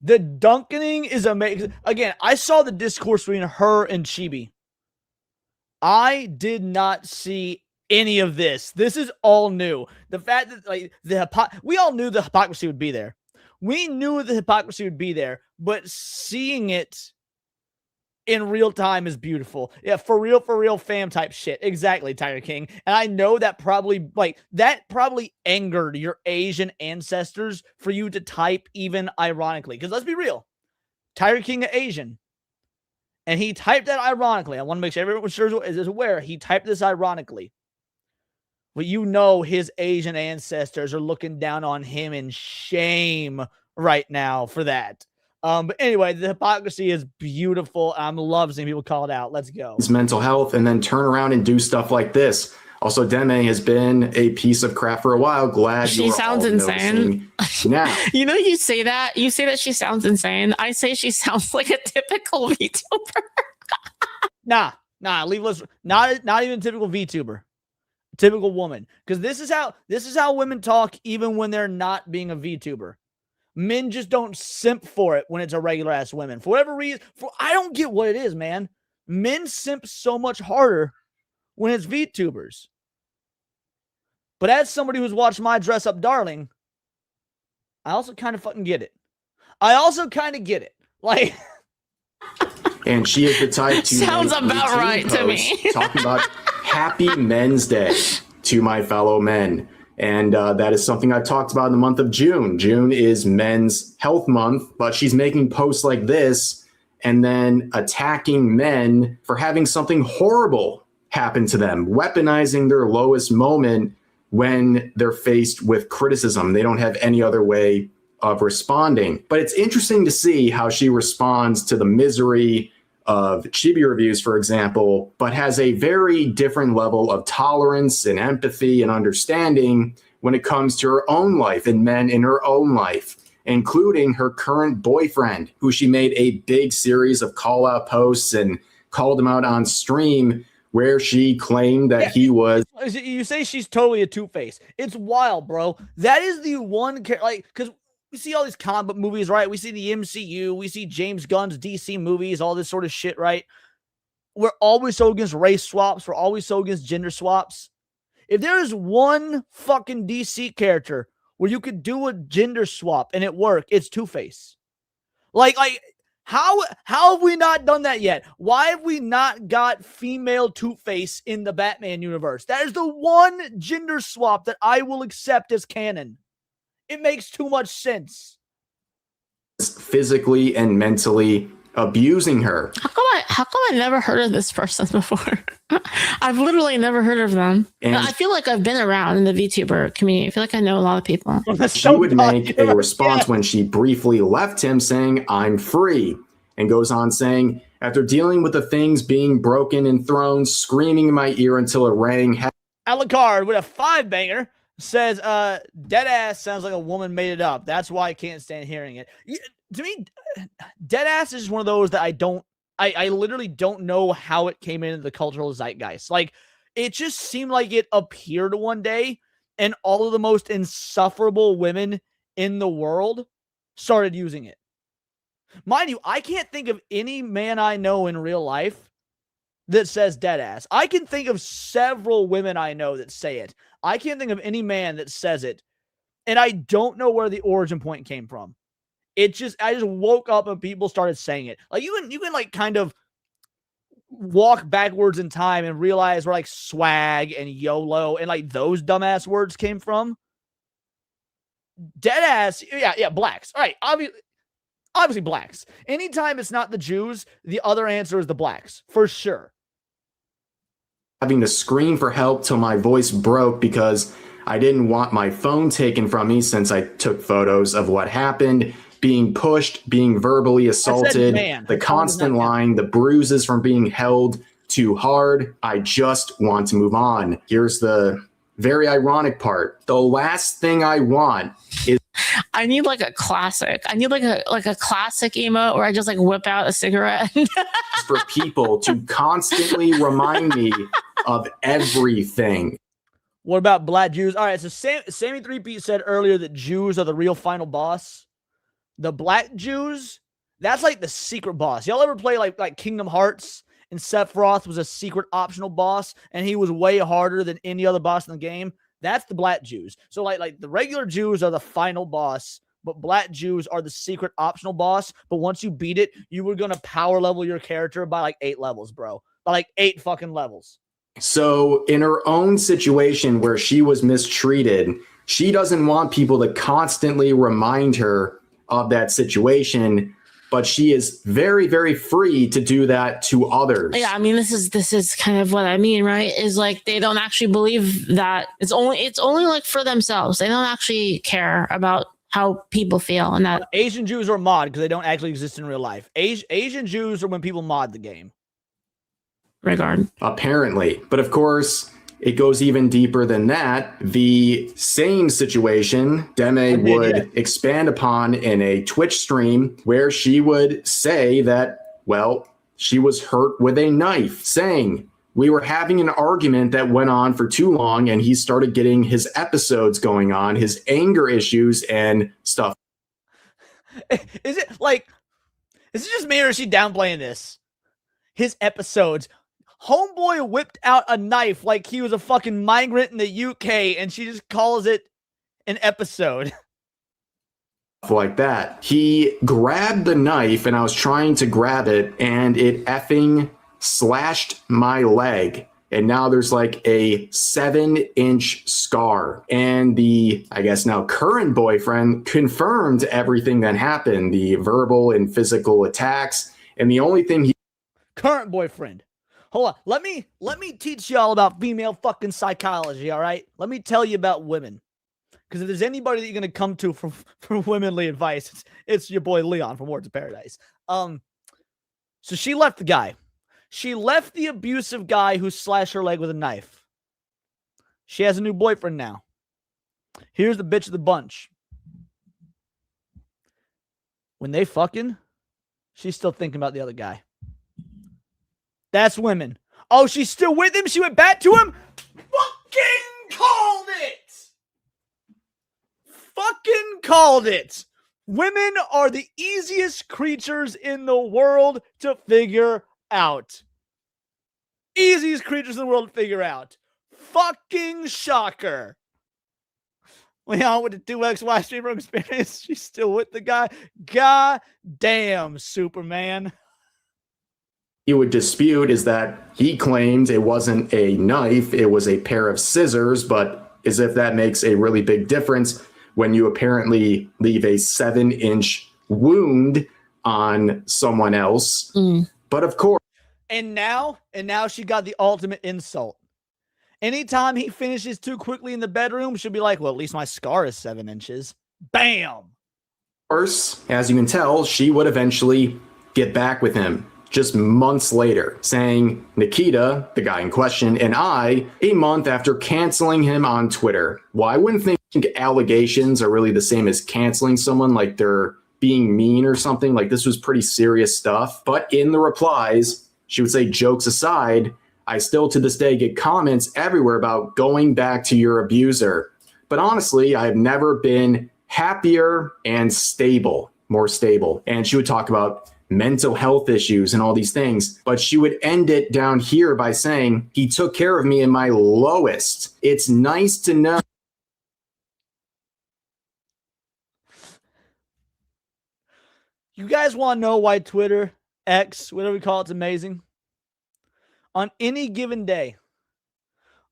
The dunkening is amazing. Again, I saw the discourse between her and Chibi. I did not see any of this. This is all new. The fact that we all knew the hypocrisy would be there. We knew the hypocrisy would be there, but seeing it in real time is beautiful. Yeah, for real fam type shit. Exactly, Tiger King. And I know that probably angered your Asian ancestors for you to type even ironically. Because let's be real, Tiger King is Asian. And he typed that ironically. I want to make sure everyone is aware he typed this ironically. But you know his Asian ancestors are looking down on him in shame right now for that. But anyway, the hypocrisy is beautiful. I love seeing people call it out. Let's go. It's mental health and then turn around and do stuff like this. Also, Deme has been a piece of crap for a while. Glad she sounds insane. Now, you know, you say that she sounds insane. I say she sounds like a typical VTuber. Nah, leave us. Not even typical VTuber. Typical woman. Because this is how women talk even when they're not being a VTuber. Men just don't simp for it when it's a regular ass women. For whatever reason, I don't get what it is, man. Men simp so much harder when it's VTubers. But as somebody who's watched My Dress Up Darling, I also kind of fucking get it. Like, and she is the type to sounds about right to me. Talking about Happy Men's Day to my fellow men. And that is something I've talked about in the month of June. June is Men's Health Month, but she's making posts like this and then attacking men for having something horrible happen to them, weaponizing their lowest moment when they're faced with criticism. They don't have any other way of responding. But it's interesting to see how she responds to the misery of chibi reviews, for example, but has a very different level of tolerance and empathy and understanding when it comes to her own life and men in her own life, including her current boyfriend, who she made a big series of call-out posts and called him out on stream, where she claimed that he was. You say she's totally a two-face. It's wild, bro. That is the one, because we see all these comic book movies, right? We see the MCU, we see James Gunn's DC movies, all this sort of shit, right? We're always so against race swaps. We're always so against gender swaps. If there is one fucking DC character where you could do a gender swap and it work, it's Two-Face. Like how have we not done that yet? Why have we not got female Two-Face in the Batman universe? That is the one gender swap that I will accept as canon. It makes too much sense. Physically and mentally abusing her. How come I never heard of this person before? I've literally never heard of them. And I feel like I've been around in the VTuber community. I feel like I know a lot of people. She would make a response when she briefly left him saying, "I'm free," and goes on saying, "After dealing with the things being broken and thrown, screaming in my ear until it rang." Alucard with a 5-banger says, Deadass sounds like a woman made it up. That's why I can't stand hearing it. To me, Deadass is one of those that I literally don't know how it came into the cultural zeitgeist. Like, it just seemed like it appeared one day and all of the most insufferable women in the world started using it. Mind you, I can't think of any man I know in real life that says Deadass. I can think of several women I know that say it. I can't think of any man that says it. And I don't know where the origin point came from. I just woke up and people started saying it. Like you can like kind of walk backwards in time and realize where like swag and YOLO and like those dumbass words came from. Deadass, yeah, blacks. All right, obviously blacks. Anytime it's not the Jews, the other answer is the blacks, for sure. Having to scream for help till my voice broke because I didn't want my phone taken from me since I took photos of what happened, being pushed, being verbally assaulted, the constant lying, the bruises from being held too hard. I just want to move on. Here's the very ironic part. The last thing I want is I need like a classic. I need like a classic emote where I just like whip out a cigarette. for people to constantly remind me of everything. What about black Jews? All right, so Sammy 3P said earlier that Jews are the real final boss. The black Jews, that's like the secret boss. Y'all ever play like Kingdom Hearts and Sephiroth was a secret optional boss and he was way harder than any other boss in the game? That's the black Jews. So like the regular Jews are the final boss, but black Jews are the secret optional boss. But once you beat it, you were going to power level your character by like 8 levels, bro. By like 8 fucking levels. So in her own situation where she was mistreated, she doesn't want people to constantly remind her of that situation, but she is very, very free to do that to others. Yeah, I mean, this is kind of what I mean, right? Is like they don't actually believe that it's only like for themselves. They don't actually care about how people feel. And that Asian Jews are mod because they don't actually exist in real life. Asian Jews are when people mod the game. Regard. Apparently. But of course, it goes even deeper than that. The same situation Deme would expand upon in a Twitch stream where she would say that, well, she was hurt with a knife, saying, we were having an argument that went on for too long and he started getting his episodes going on, his anger issues and stuff. Is it just me or is she downplaying this? His episodes. Homeboy whipped out a knife like he was a fucking migrant in the UK and she just calls it an episode. Like that. He grabbed the knife and I was trying to grab it and it effing slashed my leg. and now there's like a 7-inch scar. And the, I guess now current boyfriend confirmed everything that happened, the verbal and physical attacks. And the only thing he Current boyfriend. Hold on. Let me teach y'all about female fucking psychology, all right? Let me tell you about women. Because if there's anybody that you're going to come to for womanly advice, it's your boy Leon from Words of Paradise. So she left the guy. She left the abusive guy who slashed her leg with a knife. She has a new boyfriend now. Here's the bitch of the bunch. When they fucking, she's still thinking about the other guy. That's women. Oh, she's still with him? She went back to him? Fucking called it! Fucking called it! Women are the easiest creatures in the world to figure out. Easiest creatures in the world to figure out. Fucking shocker. Leon with the 2XY streamer experience. She's still with the guy. God damn, Superman. he would dispute is that he claimed it wasn't a knife, it was a pair of scissors, but as if that makes a really big difference when you apparently leave a 7-inch wound on someone else. But of course. And now she got the ultimate insult. Anytime he finishes too quickly in the bedroom, she'll be like, well, at least my scar is 7 inches. Bam! Of course, as you can tell, she would eventually get back with him just months later, saying Nikita, the guy in question, and I, a month after canceling him on Twitter. Well, I wouldn't think allegations are really the same as canceling someone, like they're being mean or something. Like this was pretty serious stuff. But in the replies, she would say, jokes aside, I still to this day get comments everywhere about going back to your abuser. But honestly, I've never been happier and more stable. And she would talk about mental health issues and all these things, but she would end it down here by saying, he took care of me in my lowest. It's nice to know. You guys want to know why Twitter, X, whatever we call it's amazing? On any given day,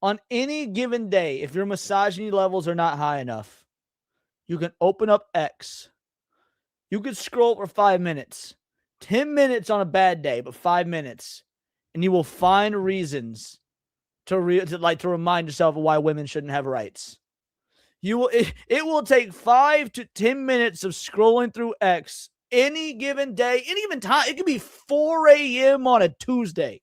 if your misogyny levels are not high enough, you can open up X. You could scroll for 5 minutes, 10 minutes on a bad day, but 5 minutes, and you will find reasons to remind yourself of why women shouldn't have rights. It will take 5 to 10 minutes of scrolling through X any given day, any given time. It could be 4 a.m. on a Tuesday.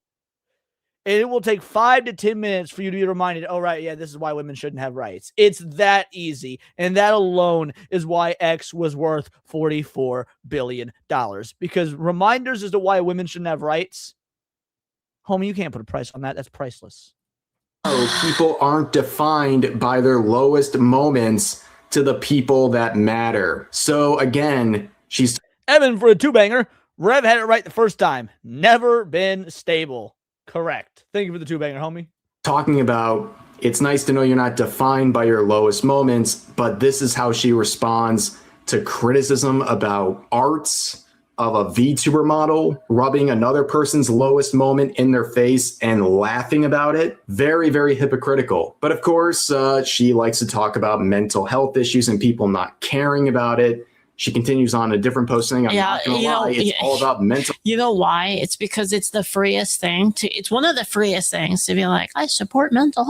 And it will take 5 to 10 minutes for you to be reminded, oh, right, yeah, this is why women shouldn't have rights. It's that easy. And that alone is why X was worth $44 billion. Because reminders as to why women shouldn't have rights, homie, you can't put a price on that. That's priceless. People aren't defined by their lowest moments to the people that matter. So again, she's... Evan for a 2-banger. Rev had it right the first time. Never been stable. Correct. Thank you for the 2-banger, homie. Talking about, it's nice to know you're not defined by your lowest moments, but this is how she responds to criticism about arts of a VTuber model, rubbing another person's lowest moment in their face and laughing about it. Very, very hypocritical. But of course, she likes to talk about mental health issues and people not caring about it. She continues on a different post saying, I'm not gonna lie, it's all about mental. You know why? It's because it's the freest thing it's one of the freest things to be like, I support mental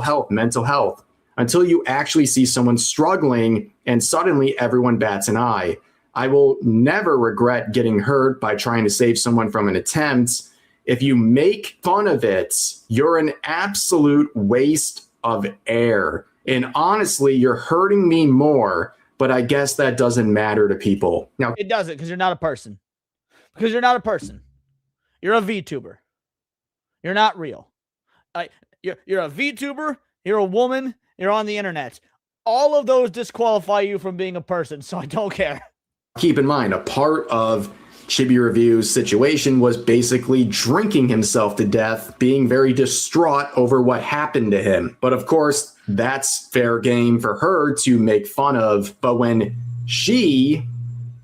health. Until you actually see someone struggling and suddenly everyone bats an eye. I will never regret getting hurt by trying to save someone from an attempt. If you make fun of it, you're an absolute waste of air. And honestly, you're hurting me more. But I guess that doesn't matter to people. Now, it doesn't, because you're not a person. You're a VTuber. You're not real. You're a VTuber. You're a woman. You're on the internet. All of those disqualify you from being a person, so I don't care. Keep in mind, a part of Chibi Review's situation was basically drinking himself to death, being very distraught over what happened to him. But of course, that's fair game for her to make fun of. But when she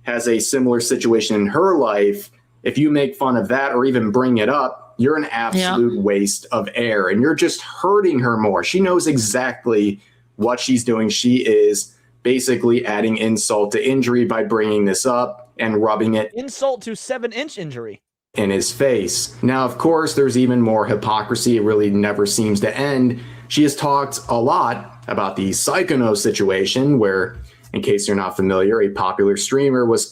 has a similar situation in her life, if you make fun of that or even bring it up, you're an absolute waste of air and you're just hurting her more. She knows exactly what she's doing. She is basically adding insult to injury by bringing this up and rubbing it Insult to 7-inch injury in his face. Now, of course, there's even more hypocrisy. It really never seems to end. She has talked a lot about the Psychono situation where, in case you're not familiar, a popular streamer was...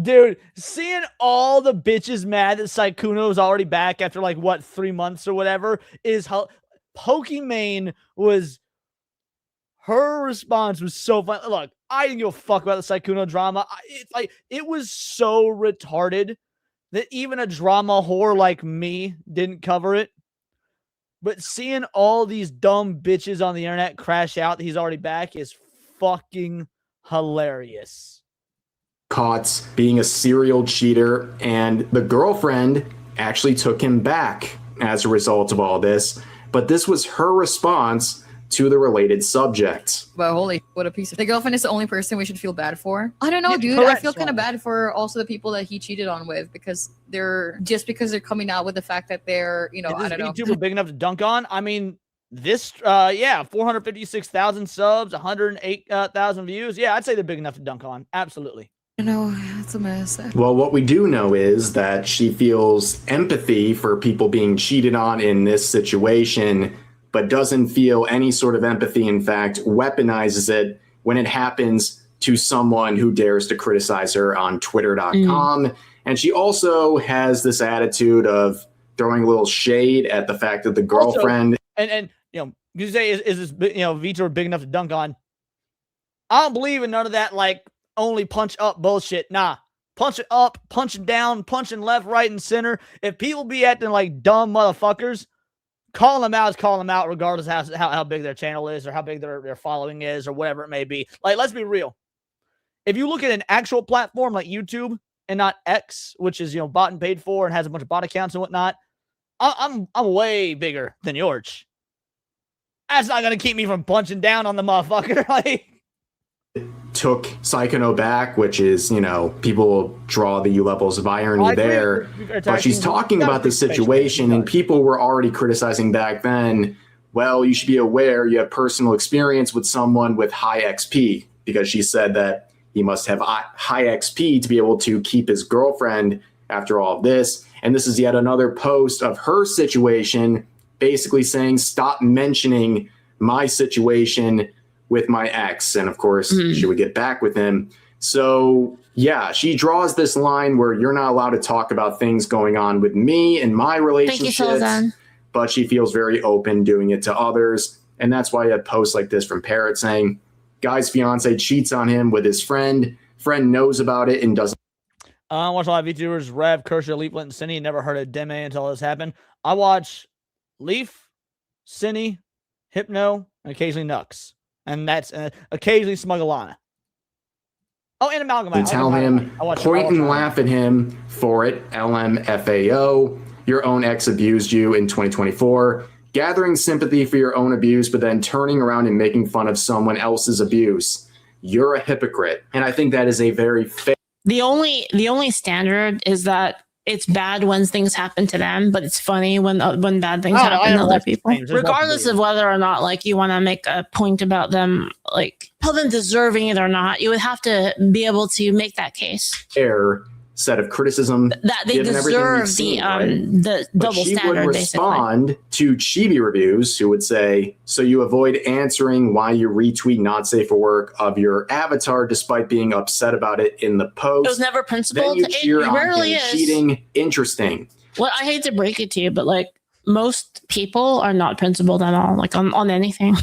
Dude, seeing all the bitches mad that Saikuno's already back after like what 3 months or whatever is how Pokimane was. Her response was so fun. Look, I didn't give a fuck about the Saikuno drama. It was so retarded that even a drama whore like me didn't cover it. But seeing all these dumb bitches on the internet crash out that he's already back is fucking hilarious. Caught being a serial cheater, and the girlfriend actually took him back as a result of all this. But this was her response to the related subject. But holy, what a piece of... The girlfriend is the only person we should feel bad for. I don't know, Yeah, dude. correct, I feel kind of bad for also the people that he cheated on with, because they're coming out with the fact that they're, you know, Is I this don't know. YouTuber big enough to dunk on? I mean, this, 456,000 subs, 108,000 views. Yeah, I'd say they're big enough to dunk on. Absolutely. I know, it's a mess. Well, what we do know is that she feels empathy for people being cheated on in this situation, but doesn't feel any sort of empathy. In fact, weaponizes it when it happens to someone who dares to criticize her on twitter.com. And she also has this attitude of throwing a little shade at the fact that the girlfriend... Also, and you know, you say, is this, you know, VTuber big enough to dunk on? I don't believe in none of that, like, only punch up bullshit. Nah. Punching up, punching down, punching left, right, and center. If people be acting like dumb motherfuckers, calling them out is calling them out, regardless of how big their channel is or how big their following is or whatever it may be. Like, let's be real. If you look at an actual platform like YouTube and not X, which is, you know, bought and paid for and has a bunch of bot accounts and whatnot, I'm way bigger than Yorch. That's not gonna keep me from punching down on the motherfucker. Like, took Psychono back, which is, you know, people draw the levels of irony there. But she's talking about the situation, and people were already criticizing back then, well, you should be aware you have personal experience with someone with high XP, because she said that he must have high XP to be able to keep his girlfriend after all of this. And this is yet another post of her situation, basically saying, stop mentioning my situation with my ex. And of course, she would get back with him. So yeah, she draws this line where you're not allowed to talk about things going on with me and my relationships, but she feels very open doing it to others. And that's why you have posts like this from Parrot saying, guy's fiance cheats on him with his friend knows about it and doesn't. I watch a lot of VTubers, Rev, Kershaw, Leaflet, and Cinny. Never heard of Deme until this happened. I watch Leaf, Cinny, Hypno, and occasionally Nux. And that's occasionally Smuggalana. Oh, and Amalgamate. And tell him, point and laugh at him for it. LMFAO. Your own ex abused you in 2024. Gathering sympathy for your own abuse, but then turning around and making fun of someone else's abuse. You're a hypocrite. And I think that is a very fair. The only standard is that it's bad when things happen to them, but it's funny when bad things happen to other people. Regardless of whether or not, like, you want to make a point about them, like, tell them deserving it or not, you would have to be able to make that case. Fair set of criticism that they deserve the double she standard. Would respond to Chibi reviews who would say, so you avoid answering why you retweet not safe for work of your avatar despite being upset about it in the post. It was never principled. Then you cheer it on rarely him is. cheating. Interesting. Well, I hate to break it to you, but like, most people are not principled at all, like on anything.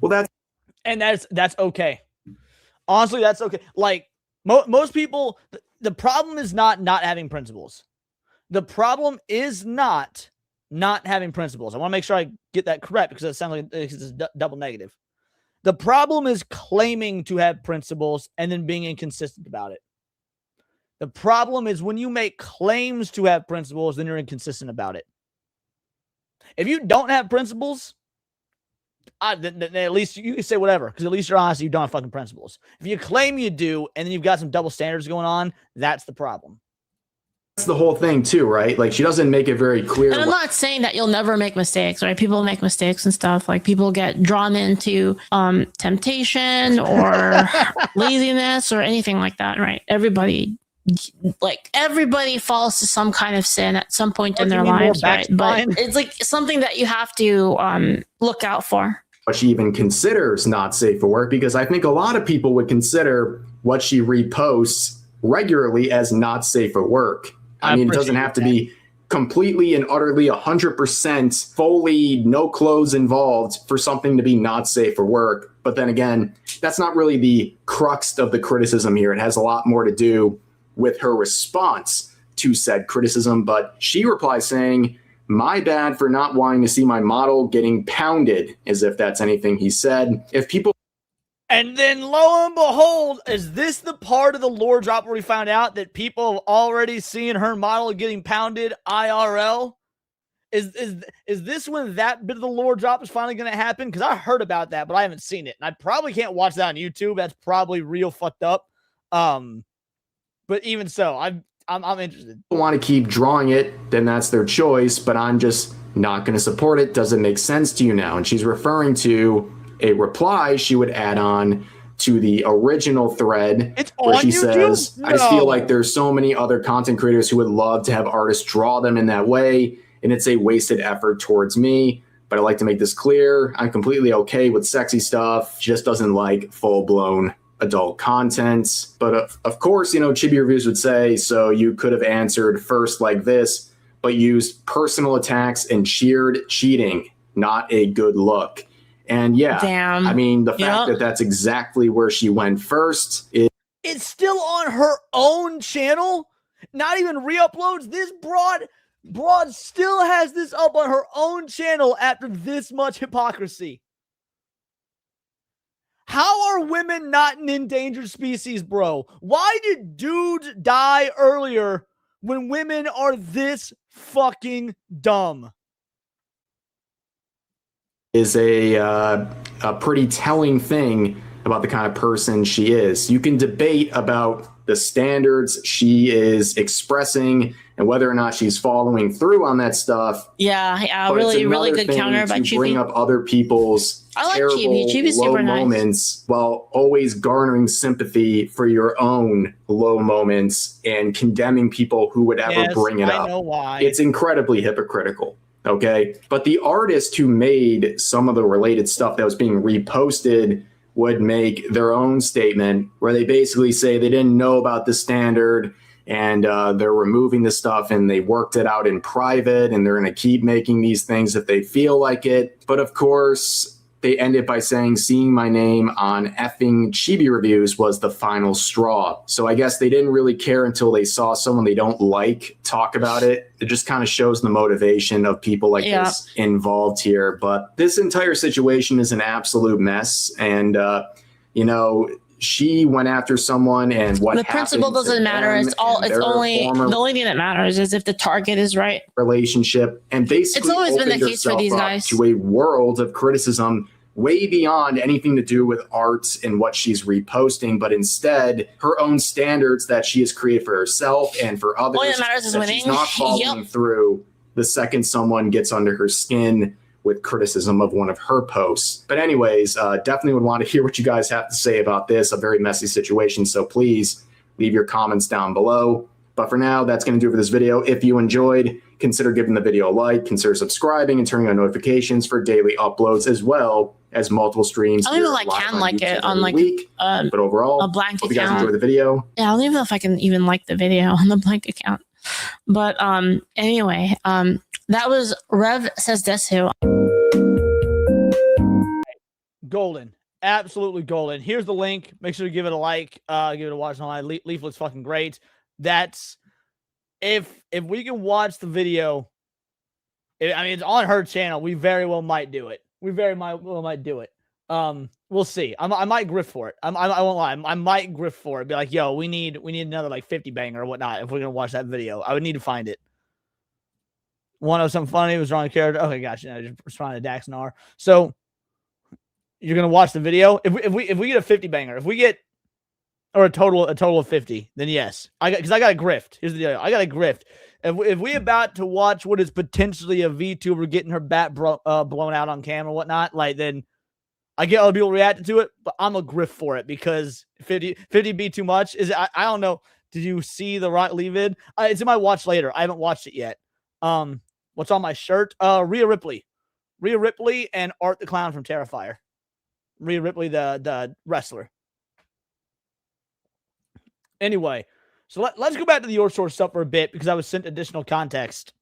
Well, that's okay. Honestly, that's okay. Like, most people, the problem is not having principles. The problem is not having principles. I want to make sure I get that correct, because it sounds like it's double negative. The problem is claiming to have principles and then being inconsistent about it. The problem is when you make claims to have principles, then you're inconsistent about it. If you don't have principles, then at least you can say whatever, because at least you're honest, you don't have fucking principles. If you claim you do, and then you've got some double standards going on, that's the problem. That's the whole thing too, right? Like she doesn't make it very clear. And I'm not saying that you'll never make mistakes, right? People make mistakes and stuff. Like people get drawn into temptation or laziness or anything like that, right? Everybody falls to some kind of sin at some point in their lives, right? But it's like something that you have to look out for. What she even considers not safe for work, because I think a lot of people would consider what she reposts regularly as not safe for work. I mean, it doesn't have to be completely and utterly 100% fully no clothes involved for something to be not safe for work. But then again, that's not really the crux of the criticism here. It has a lot more to do with her response to said criticism. But she replies saying, "My bad for not wanting to see my model getting pounded," as if that's anything he said. If people And then lo and behold, is this the part of the lore drop where we found out that people have already seen her model getting pounded IRL? Is this when that bit of the lore drop is finally going to happen? Because I heard about that, but I haven't seen it. And I probably can't watch that on YouTube. That's probably real fucked up. But even so, I'm interested. Want to keep drawing it, then that's their choice, but I'm just not going to support it. Doesn't make sense to you now. And she's referring to a reply she would add on to the original thread where she says, "I just feel like there's so many other content creators who would love to have artists draw them in that way, and it's a wasted effort towards me. But I'd like to make this clear. I'm completely okay with sexy stuff. She just doesn't like full-blown adult content." But of course, you know, Chibi Reviews would say, so you could have answered first like this, but used personal attacks and cheered cheating. Not a good look. And yeah, damn. I mean, the fact that that's exactly where she went first. It's still on her own channel, not even re-uploads. This broad still has this up on her own channel after this much hypocrisy. How are women not an endangered species, bro? Why did dudes die earlier when women are this fucking dumb? Is a pretty telling thing about the kind of person she is. You can debate about the standards she is expressing and whether or not she's following through on that stuff. Yeah, really good counter by Chibi. Bring up other people's terrible low moments while always garnering sympathy for your own low moments and condemning people who would ever bring it up. I know why. It's incredibly hypocritical. Okay, but the artist who made some of the related stuff that was being reposted would make their own statement where they basically say they didn't know about the standard and they're removing the stuff and they worked it out in private and they're going to keep making these things if they feel like it. But of course, they ended by saying seeing my name on effing Chibi Reviews was the final straw. So I guess they didn't really care until they saw someone they don't like talk about it. It just kind of shows the motivation of people like this involved here. But this entire situation is an absolute mess. And, you know, she went after someone and what the principle doesn't matter. It's only the only thing that matters is if the target is right. Relationship and basically it's always been the case for these guys to a world of criticism way beyond anything to do with art and what she's reposting, but instead her own standards that she has created for herself and for others. All that matters is winning. She's not following through the second someone gets under her skin with criticism of one of her posts. But anyways, definitely would want to hear what you guys have to say about this, a very messy situation. So please leave your comments down below. But for now, that's going to do it for this video. If you enjoyed, consider giving the video a like, consider subscribing and turning on notifications for daily uploads, as well as multiple streams. I don't even know if I can like it on like week. But overall, a blank hope account. you guys enjoyed the video. Yeah, I don't even know if I can even like the video on the blank account. But anyway, that was Rev Says Desu. Golden. Absolutely golden. Here's the link. Make sure to give it a like. Give it a watch online. Leaflet's fucking great. That's if we can watch the video. I mean, it's on her channel. We very well might do it. We very well might do it. We'll see. I might grift for it. I won't lie. I might grift for it. Be like, yo, we need another like 50 banger or whatnot if we're gonna watch that video. I would need to find it. One of something funny was wrong character. Okay, gotcha. Just responding to Daxnar. So you're gonna watch the video. If we get a 50 banger, if we get or a total of 50, then yes. Because I got a grift. Here's the deal. I got a grift. If we about to watch what is potentially a VTuber getting her bat blown out on camera and whatnot, like, then I get other people reacting to it, but I'm a grift for it because 50 be too much. I don't know. Did you see the Rock Lee vid? It's in my watch later. I haven't watched it yet. What's on my shirt? Rhea Ripley and Art the Clown from Terrifier. Rhea Ripley, the wrestler. Anyway, so let's go back to the Yorch Torch stuff for a bit because I was sent additional context.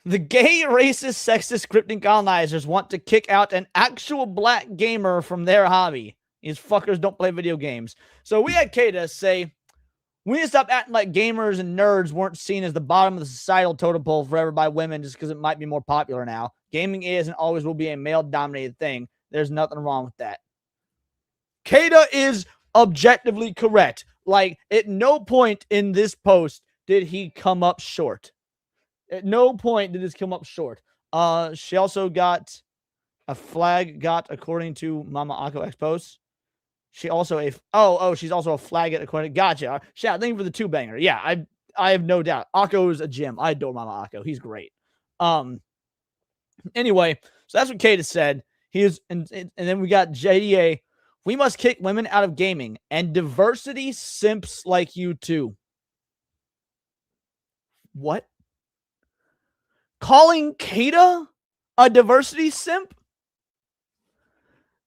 The gay, racist, sexist, scripting colonizers want to kick out an actual black gamer from their hobby. These fuckers don't play video games. So we had Kata say, we need to stop acting like gamers and nerds weren't seen as the bottom of the societal totem pole forever by women just because it might be more popular now. Gaming is and always will be a male-dominated thing. There's nothing wrong with that. Kata is objectively correct. Like, at no point in this post did he come up short. At no point did this come up short. She also got a flag according to Mama Akko X post. She also she's also a flag according. Gotcha. Shout, thank you for the 2-banger. Yeah, I have no doubt. Akko is a gem. I adore Mama Akko. He's great. Anyway, so that's what Kata said. And then we got JDA. We must kick women out of gaming and diversity simps like you too. What? Calling Kata a diversity simp?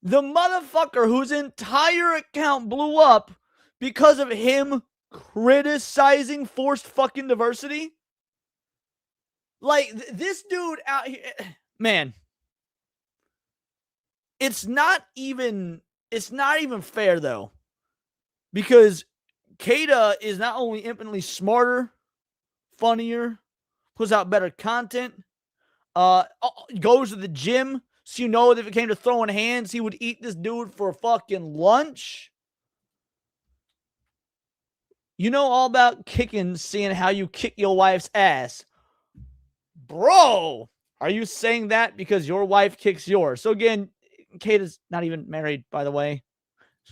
The motherfucker whose entire account blew up because of him criticizing forced fucking diversity? Like, this dude out here, man. It's not even fair, though. Because Kata is not only infinitely smarter, funnier, puts out better content, goes to the gym, so you know that if it came to throwing hands, he would eat this dude for fucking lunch. You know all about kicking, seeing how you kick your wife's ass. Bro, are you saying that because your wife kicks yours? So again, Kata's not even married, by the way.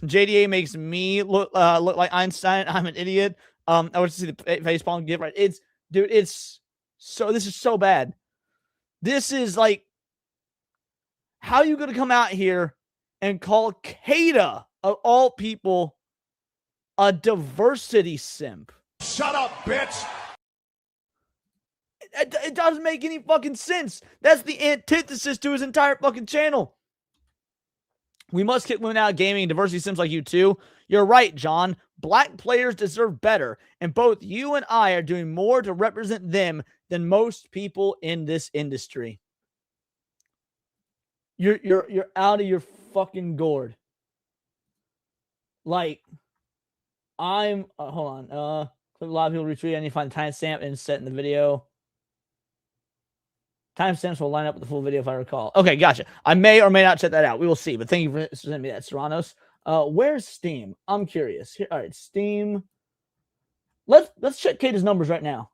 JDA makes me look like Einstein. I'm an idiot. I want to see the facepalm give right. This is so bad. This is like, how are you going to come out here and call Kata, of all people, a diversity simp? Shut up, bitch! It doesn't make any fucking sense. That's the antithesis to his entire fucking channel. We must kick women out of gaming and diversity sims like you too. You're right, John. Black players deserve better, and both you and I are doing more to represent them than most people in this industry. You're out of your fucking gourd. Like, I'm hold on. Clip a lot of people retweet. I need to find the timestamp and set in the video. Timestamps will line up with the full video if I recall. Okay, gotcha. I may or may not check that out. We will see. But thank you for sending me that, Serranos. Where's Steam? I'm curious. Here, all right, Steam. Let's check Kata's numbers right now.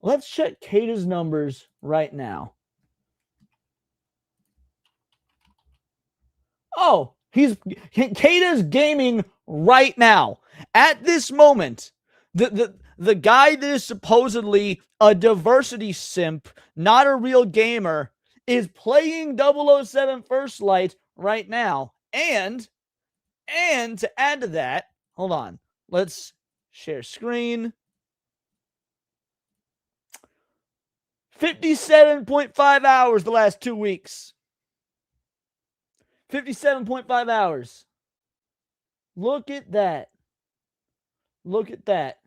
Let's check Kata's numbers right now. Oh, Kata's gaming right now. At this moment, the guy that is supposedly a diversity simp, not a real gamer, is playing 007 First Light right now. And to add to that, hold on. Let's share screen. 57.5 hours the last 2 weeks. 57.5 hours. Look at that. Look at that.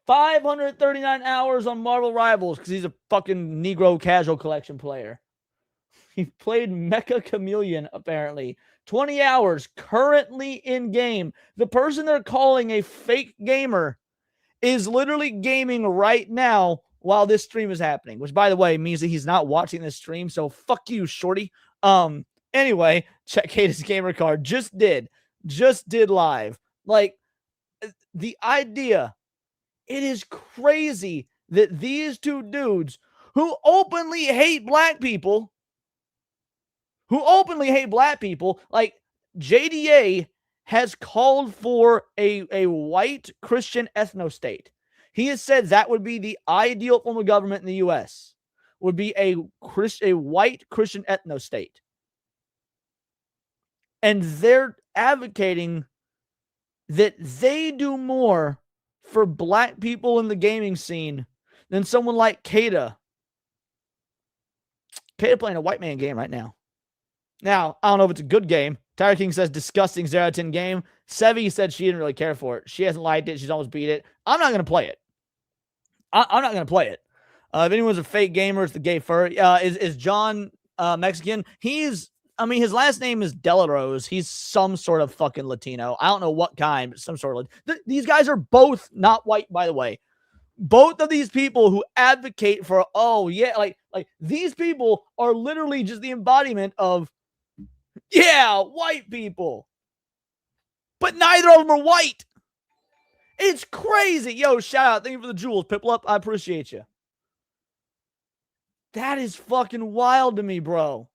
539 hours on Marvel Rivals because he's a fucking Negro casual collection player. He played Mecha Chameleon, apparently. 20 hours currently in game. The person they're calling a fake gamer is literally gaming right now while this stream is happening, which, by the way, means that he's not watching this stream. So fuck you, shorty. Anyway, check Kata's gamer card. Just did live. Like, the idea, it is crazy that these two dudes who openly hate black people, like JDA has called for a white Christian ethno-state. He has said that would be the ideal form of government in the U.S., would be a white Christian ethno-state. And they're advocating that they do more for black people in the gaming scene than someone like Kata. Kata playing a white man game right now. Now, I don't know if it's a good game. Tyler King says disgusting 0 out of 10 game. Sevi said she didn't really care for it. She hasn't liked it. She's almost beat it. I'm not going to play it. I'm not going to play it. If anyone's a fake gamer, it's the gay fur. Is John Mexican? His last name is Delarose. He's some sort of fucking Latino. I don't know what kind, but some sort of. These guys are both not white, by the way. Both of these people who advocate for, like these people are literally just the embodiment of, white people. But neither of them are white. It's crazy. Yo, shout out. Thank you for the jewels. Piplup, I appreciate you. That is fucking wild to me, bro.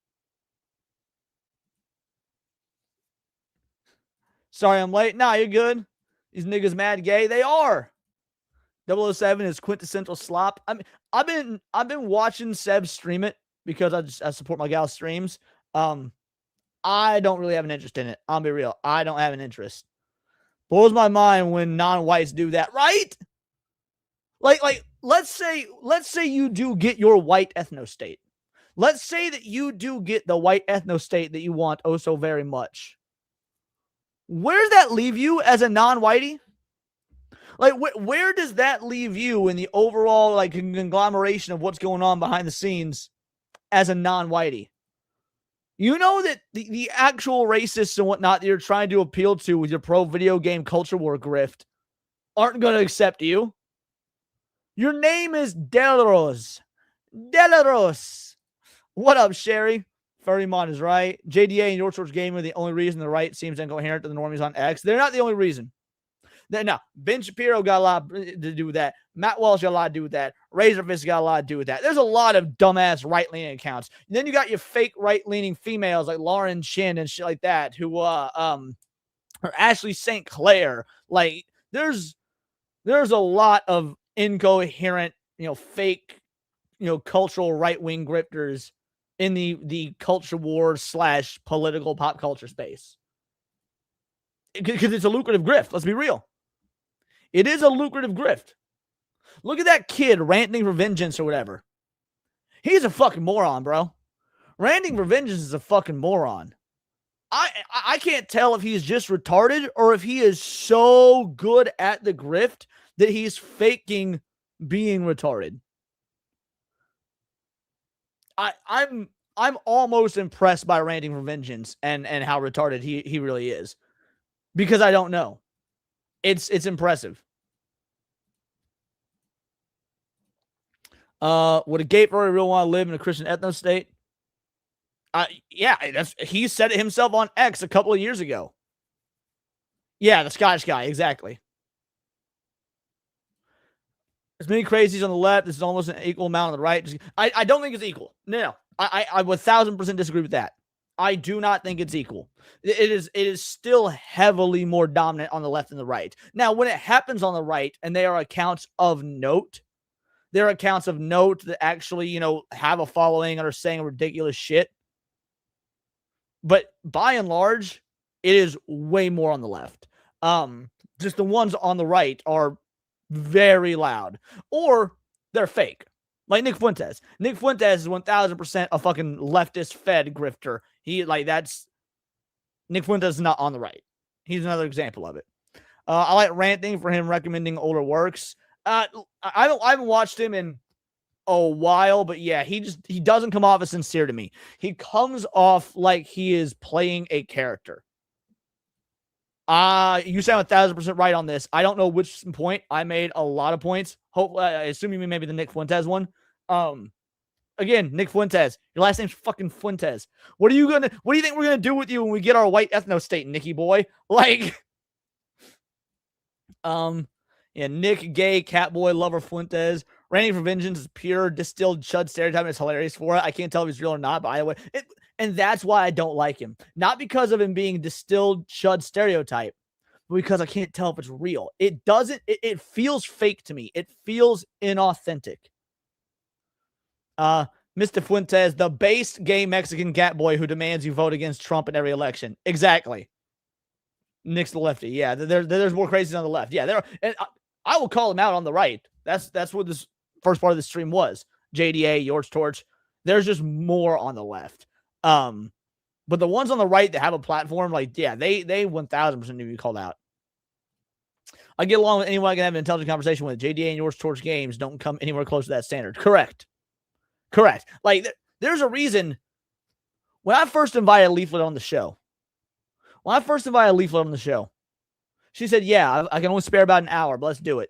Sorry I'm late. Nah, you're good. These niggas mad gay. They are. 007 is quintessential slop. I mean, I've been watching Seb stream it because I support my gal's streams. I don't really have an interest in it. I'll be real. I don't have an interest. Blows my mind when non-whites do that, right? Like let's say you do get your white ethno-state. Let's say that you do get the white ethno-state that you want oh so very much. Where does that leave you as a non-whitey? Like, where does that leave you in the overall, like, conglomeration of what's going on behind the scenes as a non-whitey? You know that the actual racists and whatnot that you're trying to appeal to with your pro-video game culture war grift aren't going to accept you. Your name is Delaros. What up, Sherry? Furrymon is right. JDA and Yorch Torch Game are the only reason the right seems incoherent to the normies on X. They're not the only reason. No, Ben Shapiro got a lot to do with that. Matt Walsh got a lot to do with that. Razorfist got a lot to do with that. There's a lot of dumbass right-leaning accounts. And then you got your fake right-leaning females like Lauren Chin and shit like that who or Ashley St. Clair. Like, there's a lot of incoherent, fake, cultural right-wing grifters in the culture war / political pop culture space. Because it's a lucrative grift. Let's be real. It is a lucrative grift. Look at that kid ranting for vengeance or whatever. He's a fucking moron, bro. Ranting for vengeance is a fucking moron. I can't tell if he's just retarded or if he is so good at the grift that he's faking being retarded. I'm almost impressed by ranting for vengeance and how retarded he really is. Because I don't know. It's impressive. Would a gay furry really want to live in a Christian ethno state? Yeah, he said it himself on X a couple of years ago. Yeah, the Scottish guy, exactly. As many crazies on the left, this is almost an equal amount on the right. I don't think it's equal. No. I would 1000% disagree with that. I do not think it's equal. It is still heavily more dominant on the left than the right. Now, when it happens on the right, and they are accounts of note, there are accounts of note that actually, have a following and are saying ridiculous shit. But by and large, it is way more on the left. Just the ones on the right are very loud, or they're fake. Like Nick Fuentes. Nick Fuentes is 1000% a fucking leftist fed grifter. Nick Fuentes is not on the right. He's another example of it. I like ranting for him recommending older works. I haven't watched him in a while, but yeah, he doesn't come off as sincere to me. He comes off like he is playing a character. You sound 1000% right on this. I don't know which point. I made a lot of points. Hopefully, I assume you mean maybe the Nick Fuentes one. Again, Nick Fuentes. Your last name's fucking Fuentes. What do you think we're gonna do with you when we get our white ethno state, Nicky boy? Like, yeah, Nick, gay, cat boy, lover Fuentes. Randy for Vengeance is pure distilled chud stereotype, and it's hilarious for it. I can't tell if he's real or not, but either way, and that's why I don't like him. Not because of him being distilled chud stereotype, but because I can't tell if it's real. It doesn't, it feels fake to me. It feels inauthentic. Mr. Fuentes, the based gay Mexican cat boy who demands you vote against Trump in every election. Exactly. Nick's the lefty. Yeah, there's more crazies on the left. Yeah, there are, and I will call him out on the right. That's what this first part of the stream was. JDA, Yorch Torch. There's just more on the left. But the ones on the right that have a platform, like, yeah, they 1000% need to be called out. I get along with anyone I can have an intelligent conversation with. JDA and Yorch Torch games don't come anywhere close to that standard. Correct. Like, there's a reason. When I first invited Leaflet on the show, she said, yeah, I can only spare about an hour, but let's do it.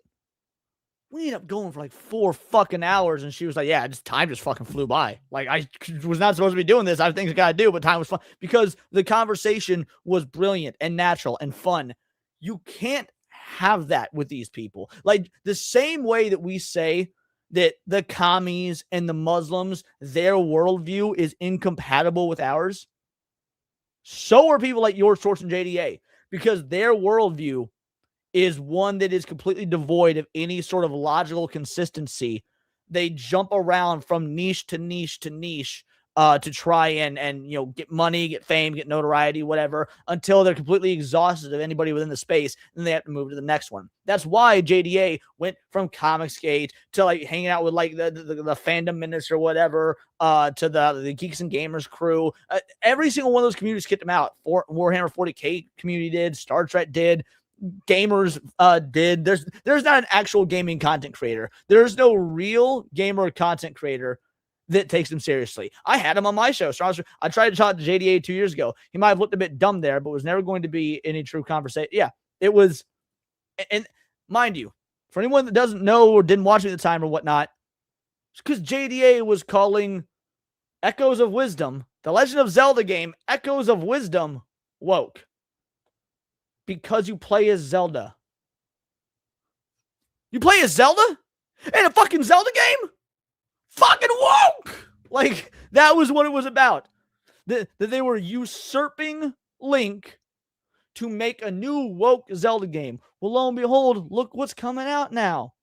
We ended up going for like 4 fucking hours, and she was like, yeah, time just fucking flew by. Like, I was not supposed to be doing this. I have things I gotta do, but time was fun because the conversation was brilliant and natural and fun. You can't have that with these people. Like, the same way that we say that the commies and the Muslims, their worldview is incompatible with ours, so are people like Yorch Torch and JDA, because their worldview is one that is completely devoid of any sort of logical consistency. They jump around from niche to niche to niche to try and get money, get fame, get notoriety, whatever, until they're completely exhausted of anybody within the space, and they have to move to the next one. That's why JDA went from Comicsgate to like hanging out with like the fandom minutes or whatever, to the Geeks and Gamers crew. Every single one of those communities kicked them out. Warhammer 40K community did, Star Trek did, gamers did. There's not an actual gaming content creator. There's no real gamer content creator that takes them seriously. I had him on my show. So I tried to talk to JDA 2 years ago. He might have looked a bit dumb there, but was never going to be any true conversation. Yeah, it was. And mind you, for anyone that doesn't know or didn't watch me at the time or whatnot, it's because JDA was calling Echoes of Wisdom, the Legend of Zelda game, Echoes of Wisdom, woke. Because you play as Zelda. You play as Zelda? In a fucking Zelda game? Fucking woke! Like, that was what it was about. That they were usurping Link to make a new woke Zelda game. Well, lo and behold, look what's coming out now.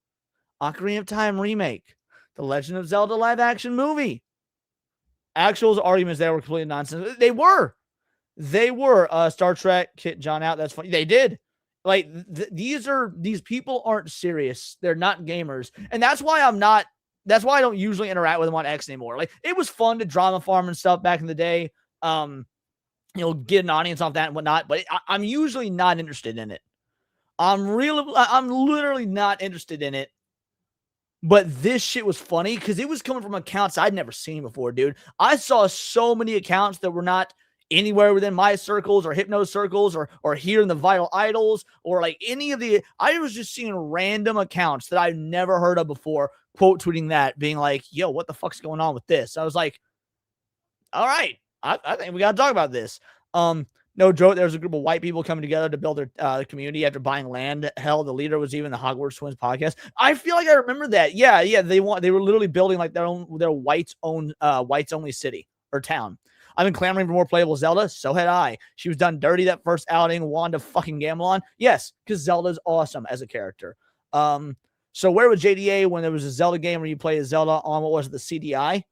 Ocarina of Time remake. The Legend of Zelda live action movie. Actual arguments there were completely nonsense. They were. Star Trek kit John out. That's funny. They did. Like, these people aren't serious. They're not gamers. And that's why I don't usually interact with them on X anymore. Like, it was fun to drama farm and stuff back in the day. Get an audience off that and whatnot, but I'm usually not interested in it. I'm literally not interested in it. But this shit was funny because it was coming from accounts I'd never seen before, dude. I saw so many accounts that were not anywhere within my circles or Hypno circles or here in the Vital Idols or like any of the, I was just seeing random accounts that I've never heard of before, quote tweeting that, being like, yo, what the fuck's going on with this? I was like, all right, I think we got to talk about this. No joke, there was a group of white people coming together to build their community after buying land. Hell, the leader was even the Hogwarts Twins podcast. I feel like I remember that. Yeah, they were literally building like their whites only city or town. I've been clamoring for more playable Zelda. So had I. She was done dirty that first outing. Wanda fucking Gamelon. Yes, because Zelda's awesome as a character. So where was JDA when there was a Zelda game where you play as Zelda on, what was it, the CDI?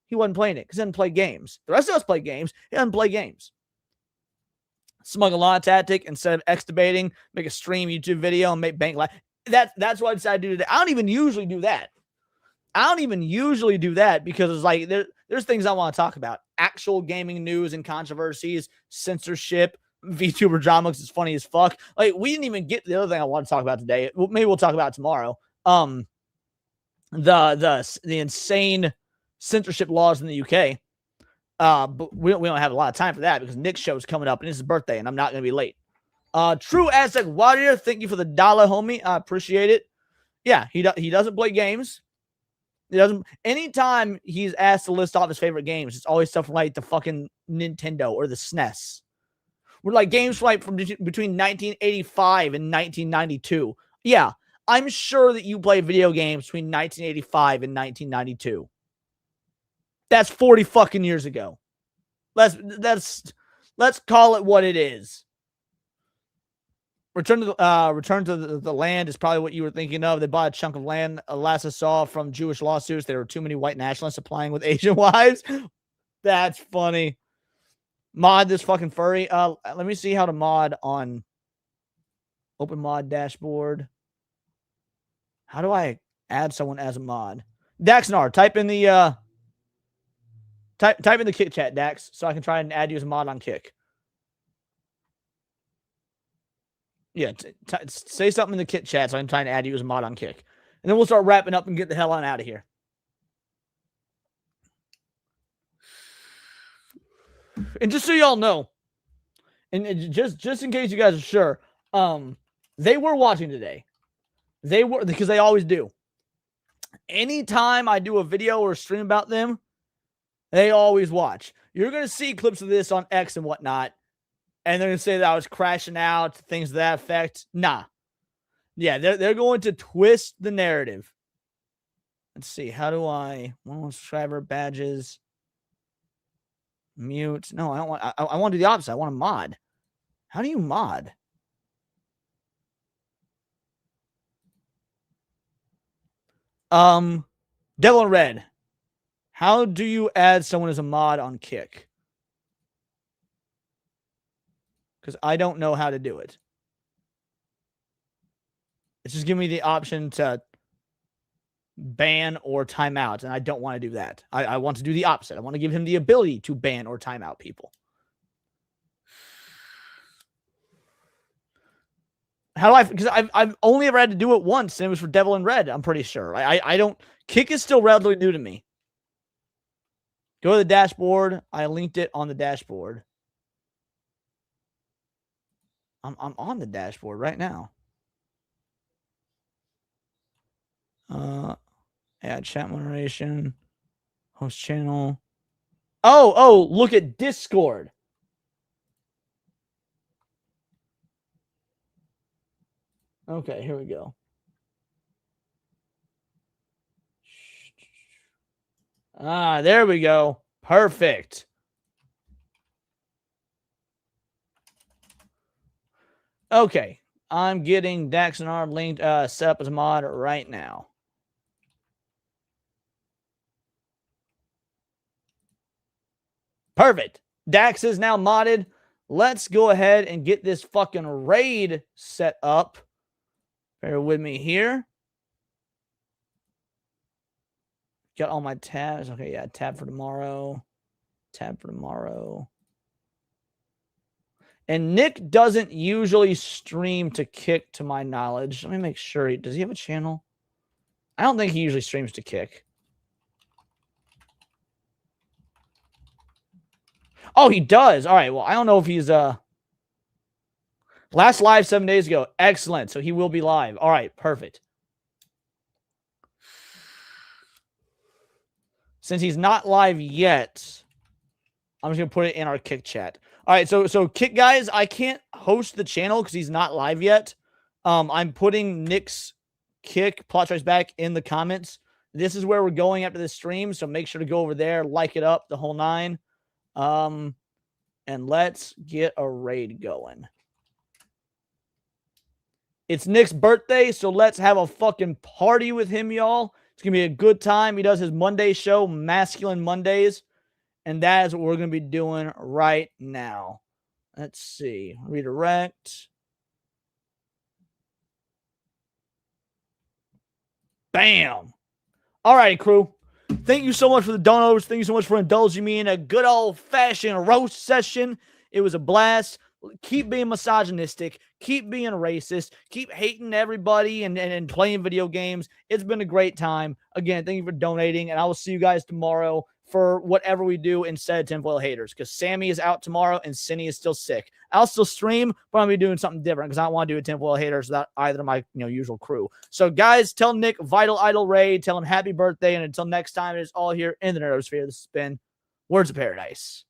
He wasn't playing it because he didn't play games. The rest of us play games. He doesn't play games. Smuggle on tactic, instead of X debating, make a stream YouTube video and make bank live. That's what I decided to do today. I don't even usually do that. Because it's like there's things I want to talk about. Actual gaming news and controversies, censorship, VTuber drama because it's funny as fuck. Like, we didn't even get the other thing I want to talk about today. Maybe we'll talk about it tomorrow. The insane censorship laws in the UK. But we don't have a lot of time for that because Nick's show is coming up and it's his birthday and I'm not going to be late. True Aztec Warrior, thank you for the dollar, homie. I appreciate it. Yeah, he doesn't play games. He doesn't. Anytime he's asked to list off his favorite games, it's always stuff like the fucking Nintendo or the SNES. We're like games like from between 1985 and 1992. Yeah, I'm sure that you played video games between 1985 and 1992. That's 40 fucking years ago. Let's call it what it is. Return to the land is probably what you were thinking of. They bought a chunk of land. Last I saw from Jewish lawsuits, there were too many white nationalists applying with Asian wives. That's funny. Mod this fucking furry. Let me see how to mod on open mod dashboard. How do I add someone as a mod? Daxnar, type in the type in the Kick chat, Dax, so I can try and add you as a mod on Kick. Yeah, say something in the Kick chat so I can try and add you as a mod on Kick. And then we'll start wrapping up and get the hell on out of here. And just so y'all know, and just in case you guys are sure, they were watching today. They were, because they always do. Anytime I do a video or a stream about them, they always watch. You're going to see clips of this on X and whatnot, and they're going to say that I was crashing out, things to that effect. Nah. Yeah, they're going to twist the narrative. Let's see. How do I... subscriber badges... Mute. No, I don't want. I want to do the opposite. I want a mod. How do you mod? Devil in Red. How do you add someone as a mod on Kick? Because I don't know how to do it. It's just giving me the option to ban or timeout, and I don't want to do that. I want to do the opposite. I want to give him the ability to ban or timeout people. How do I... Because I've only ever had to do it once, and it was for Devil in Red, I'm pretty sure. I don't... Kick is still relatively new to me. Go to the dashboard. I linked it on the dashboard. I'm on the dashboard right now. Add chat moderation, host channel. Oh, look at Discord. Okay, here we go. There we go. Perfect. Okay, I'm getting Dax and R linked, set up as a mod right now. Perfect. Dax is now modded. Let's go ahead and get this fucking raid set up. Bear with me here. Got all my tabs. Okay, yeah, tab for tomorrow. Tab for tomorrow. And Nick doesn't usually stream to Kick, to my knowledge. Let me make sure. Does he have a channel? I don't think he usually streams to Kick. Oh, he does. All right. Well, I don't know if he's last live 7 days ago. Excellent. So he will be live. All right. Perfect. Since he's not live yet, I'm just gonna put it in our Kick chat. All right. So Kick guys, I can't host the channel because he's not live yet. I'm putting Nick's Kick plot choice back in the comments. This is where we're going after this stream. So make sure to go over there, like it up, the whole nine. And let's get a raid going. It's Nick's birthday, so let's have a fucking party with him, y'all. It's going to be a good time. He does his Monday show, Masculine Mondays, and that is what we're going to be doing right now. Let's see. Redirect. Bam. All right, crew. Thank you so much for the donos. Thank you so much for indulging me in a good old-fashioned roast session. It was a blast. Keep being misogynistic. Keep being racist. Keep hating everybody and playing video games. It's been a great time. Again, thank you for donating, and I will see you guys tomorrow for whatever we do instead of tinfoil haters, because Sammy is out tomorrow and Cindy is still sick. I'll still stream, but I'll be doing something different because I don't want to do a tinfoil haters without either of my usual crew. So guys, tell Nick Vital Idol Raid, tell him happy birthday, and until next time, it is all here in the Nerdosphere. This has been Words of Paradise.